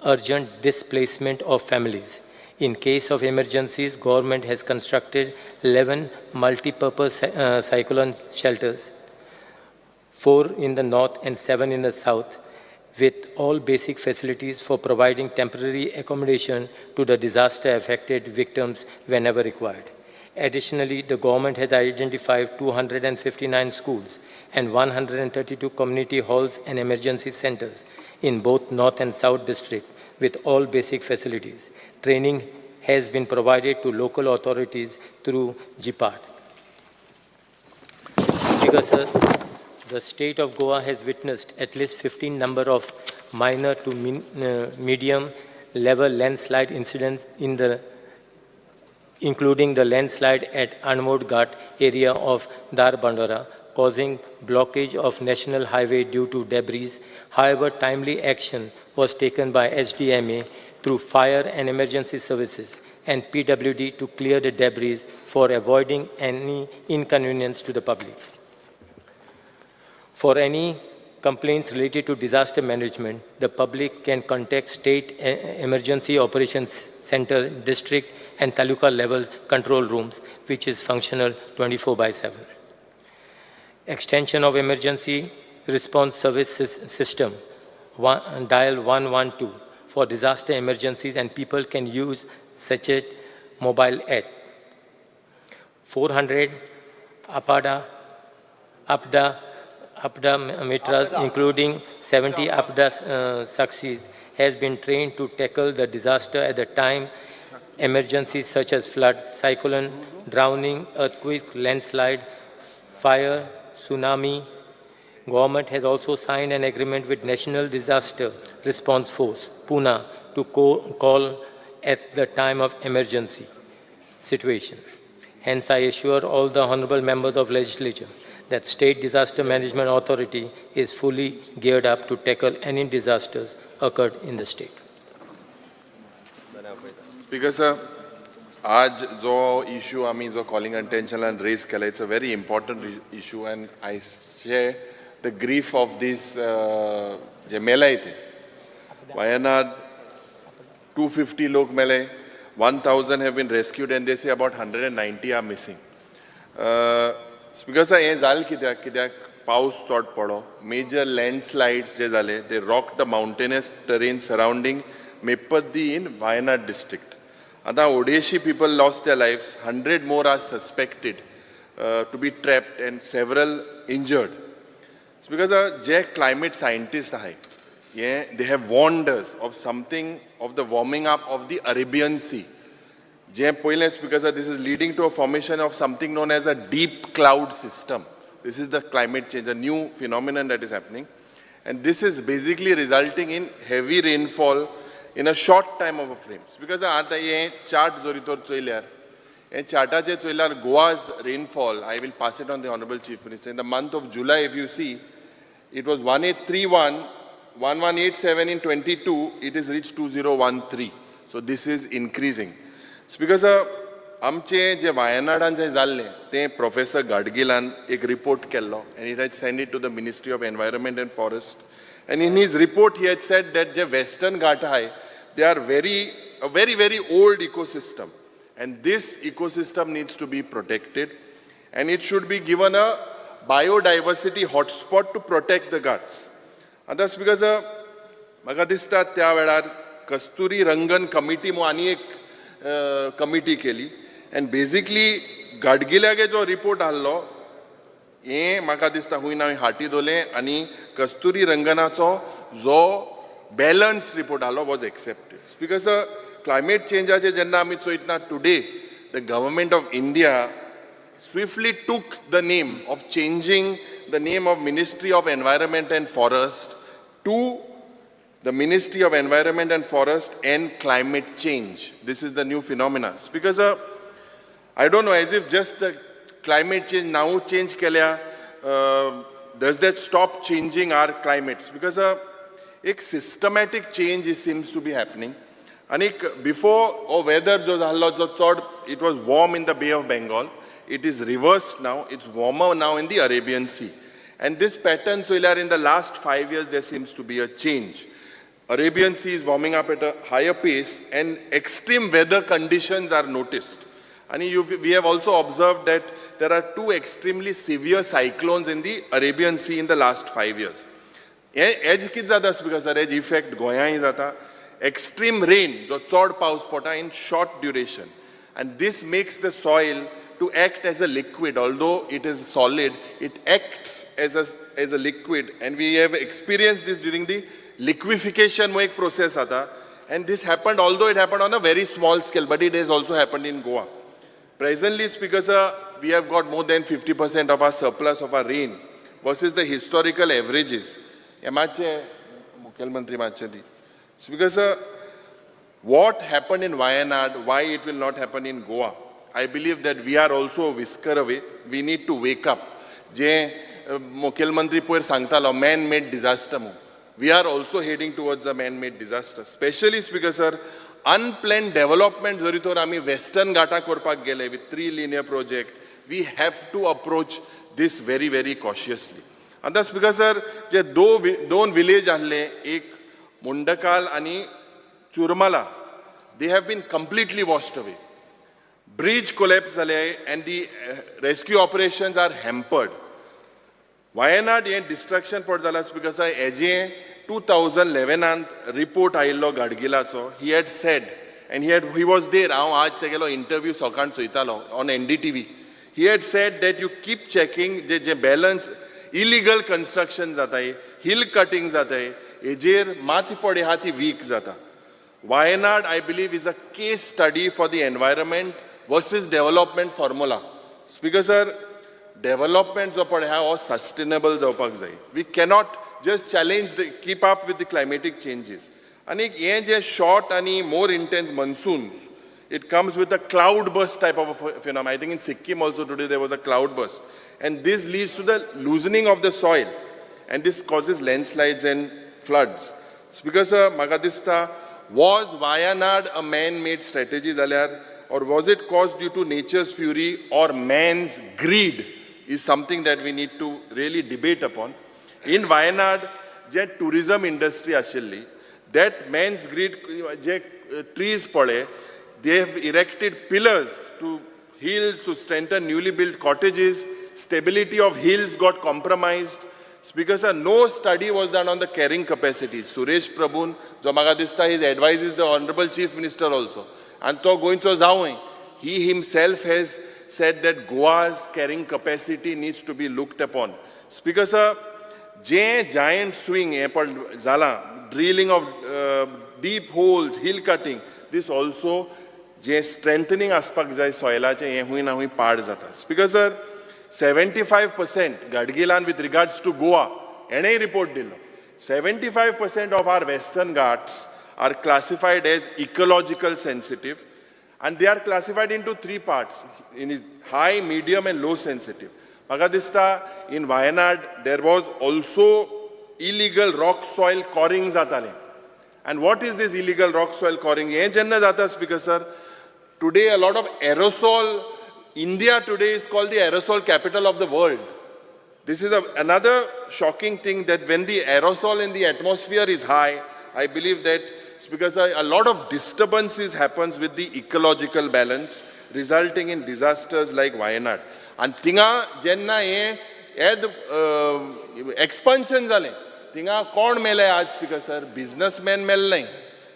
urgent displacement of families. In case of emergencies, government has constructed 11 multi-purpose cyclone shelters 4 in the north and 7 in the south, with all basic facilities for providing temporary accommodation to the disaster-affected victims whenever required. Additionally, the government has identified 259 schools and 132 community halls and emergency centers in both North and South District with all basic facilities. Training has been provided to local authorities through GPAT. Speaker, sir, the state of Goa has witnessed at least 15 number of minor to medium level landslide incidents including the landslide at Anmod Ghat area of Darbandara, causing blockage of national highway due to debris. However, timely action was taken by SDMA through fire and emergency services and PWD to clear the debris for avoiding any inconvenience to the public. For any complaints related to disaster management, the public can contact State Emergency Operations Center, District and Taluka level control rooms, which is functional 24/7. Extension of emergency response service system, dial 112 for disaster emergencies, and people can use such a mobile app. 400 Apda Mitras, including 70 Apda Sakshis, has been trained to tackle the disaster at the time emergencies such as flood, cyclone, drowning, earthquake, landslide, fire, tsunami. Government has also signed an agreement with National Disaster Response Force, Pune, to call at the time of emergency situation. Hence, I assure all the honorable members of legislature that State Disaster Management Authority is fully geared up to tackle any disasters occurred in the state. Speaker sir, आज जो issue आमी जो calling attention and raise केला, it's a very important issue, and I share the grief of this जे मेले थे. Wayanad 250 लोग मेले, 1,000 have been rescued, and they say about 190 are missing. Speaker sir, हे जाल कित्याक पाऊस चड पडो, major landslides जे जाले, they rocked the mountainous terrain surrounding Mepadi in Wayanad district. आता 80 people lost their lives, 100 more are suspected to be trapped and several injured. It's because जे climate scientists are, they have warned us of something of the warming up of the Arabian Sea. Because this is leading to a formation of something known as a deep cloud system. This is the climate change, a new phenomenon that is happening. And this is basically resulting in heavy rainfall in a short time of a frame. Because this chart Goa's rainfall, I will pass it on the Honorable Chief Minister. In the month of July, if you see, it was 1831, 1187 in 22, it has reached 2013. So this is increasing. Speaker sir, आमचे जे वायनाडान जे जाल्ले ते professor गाडगिलान एक report केल्लो, and he had sent it to the Ministry of Environment and Forest. And in his report, he had said that the Western Ghat hai, they are a very old ecosystem, and this ecosystem needs to be protected, and it should be given a biodiversity hotspot to protect the Ghats. And that's because म्हाका दिसता त्या वेळार कस्तुरी Rangan committee म्हणून आनी एक committee केली, and basically गाडगिल्यागे जो report आहलो हे म्हाका दिसता हुंय हांवें हाती दोले, आनी कस्तुरी रंगनाचो जो बॅलन्स रिपोर्ट आहलो वॉज एक्सेप्टेड. बिकॉज क्लायमेट चेंजाचे जेन्ना आमी चोयतना today the government of India swiftly took the name of changing the name of Ministry of Environment and Forest to the Ministry of Environment and Forest and Climate Change. This is the new phenomena. Because I don't know, as if just the climate change now change kelya, does that stop changing our climates? Because a systematic change seems to be happening. And before weather it was warm in the Bay of Bengal. It is reversed now. It's warmer now in the Arabian Sea. And this pattern, so in the last 5 years, there seems to be a change. Arabian Sea is warming up at a higher pace, and extreme weather conditions are noticed. And we have also observed that there are 2 extremely severe cyclones in the Arabian Sea in the last 5 years. Edge कित जाता speaker sir edge effect गोंयांय जाता. Extreme rain, जो चड पावस पडटा in short duration. And this makes the soil to act as a liquid. Although it is solid, it acts as a liquid. And we have experienced this during the liquefaction wo ek process aata. And this happened, although it happened on a very small scale, but it has also happened in Goa. Presently, Speaker Sir, we have got more than 50% of our surplus of our rain versus the historical averages. Speaker Sir, what happened in Wayanad, why it will not happen in Goa? I believe that we are also a whisker away. We need to wake up. Je Mukhyamantri poer sangtalo man-made disaster mo. We are also heading towards a man-made disaster. Especially, Speaker Sir, unplanned development jari tor ami Western Ghata korpak gele with 3 linear project. We have to approach this very, very cautiously. And the Speaker Sir, je दोन village ahle, ek Mundakal ani Churmala, they have been completely washed away. Bridge collapse zale and the rescue operations are hampered. Wayanad yen destruction pod zala Speaker Sir, eje 2011 report ayillo Gadgilacho. He had said, and he was there. Aaj tegelo interview sokan soitalo on NDTV. He had said that you keep checking the balance. Illegal construction jata hai, hill cutting jata hai, ejer mati pode hati weak jata. Wayanad, I believe, is a case study for the environment versus development formula. Speaker Sir, development jo pade hai or sustainable jawpak jai. We cannot just keep up with the climatic changes. And ye je short and more intense monsoons, it comes with a cloud burst type of a phenomenon. I think in Sikkim also today there was a cloud burst. And this leads to the loosening of the soil. And this causes landslides and floods. Speaker Sir, Magadista, was Wayanad a man-made strategy, or was it caused due to nature's fury or man's greed is something that we need to really debate upon. In Wayanad, the tourism industry, that man's greed, trees pade, they have erected pillars to hills to strengthen newly built cottages. Stability of hills got compromised. Speaker Sir, no study was done on the carrying capacity. Suresh Prabhu, jo Magadista, his advises the Honorable Chief Minister also. And to going to Zaoi, he himself has said that Goa's carrying capacity needs to be looked upon. Speaker Sir, giant swing, Zala, drilling of deep holes, hill cutting, this also strengthening aspect jai soila che hui na hui pad jata. Speaker Sir, 75% Gadgilan with regards to Goa, NA report dillo. 75% of our Western Ghats are classified as ecological sensitive, and they are classified into 3 parts, in high, medium and low sensitive. Magadista, in Wayanad, there was also illegal rock soil coring zatale. And what is this illegal rock soil coring? Ye janna jata, Speaker Sir. Today, a lot of aerosol, India today is called the aerosol capital of the world. This is another shocking thing, that when the aerosol in the atmosphere is high, I believe that, Speaker Sir, a lot of disturbances happens with the ecological balance, resulting in disasters like Wayanad. And tinga jenna ye expansion jale. Tinga kon mele aaj, Speaker Sir? Businessman mel nahi.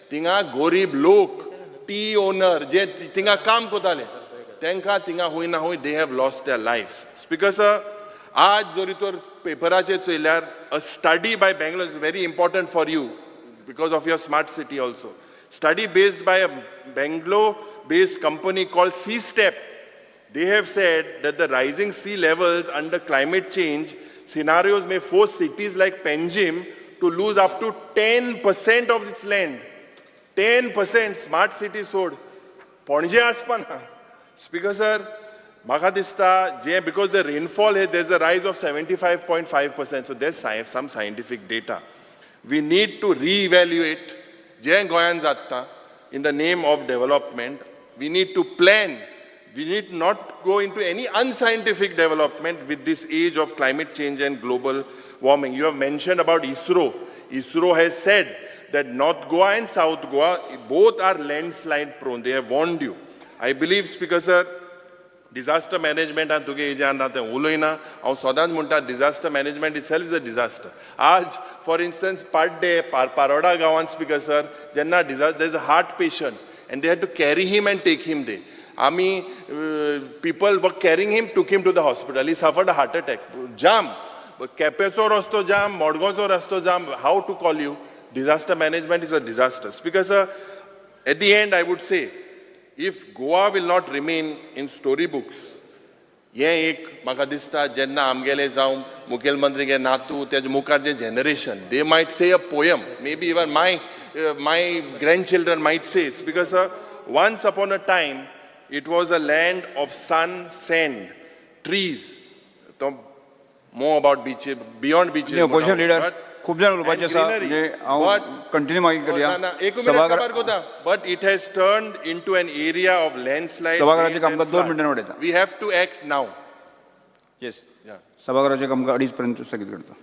Tinga gorib lok, tea owner, je tinga kaam kotale. Tenka tinga hui na hui, they have lost their lives. Speaker Sir, aaj zoritor paperache choilar, a study by Bangalore is very important for you because of your smart city also. Study based by a Bangalore-based company called C-Step. They have said that the rising sea levels under climate change scenarios may force cities like Panjim to lose up to 10% of its land. 10% smart city sold. Ponje aspana. Speaker Sir, Magadista, because the rainfall here, there's a rise of 75.5%. So there's some scientific data. We need to reevaluate Jay Goyan Zatta in the name of development. We need to plan. We need not go into any unscientific development with this age of climate change and global warming. You have mentioned about ISRO. ISRO has said that North Goa and South Goa, both are landslide prone. They have warned you. I believe, Speaker Sir, disaster मॅनेजमेंटान तुगे हेज्यान तें उलयना हांव सदांच म्हणटा disaster management is self is a disaster. आज for instance पाड्डे पारोडा गांवांत स्पीकर सर जेन्ना there is a heart patient and they had to carry him and take him there. आमी people were carrying him took him to the hospital. He suffered a heart attack. Jam केपेंचो रस्तो jam, मडगांवचो रस्तो jam. How to call you? Disaster management is a disaster. Speaker sir, at the end I would say, if Goa will not remain in storybooks, हे एक म्हाका दिसता जेन्ना आमगेले जावं मुखेलमंत्री नातू तेजे मुखार जे generation, they might say a poem, maybe even my grandchildren might say, because once upon a time it was a land of sun, sand, trees. More about beaches, beyond beaches. Opposition leader, खूप जण उलपाचे आसा म्हणजे हांव continue मागीर करया. But it has turned into an area of landslide. सभागृहाचे कामकाज 2 मिनिटांनी वाडयता. We have to act now. Yes. सभागृहाचे कामकाज 2:30 पर्यंत स्थगित करता.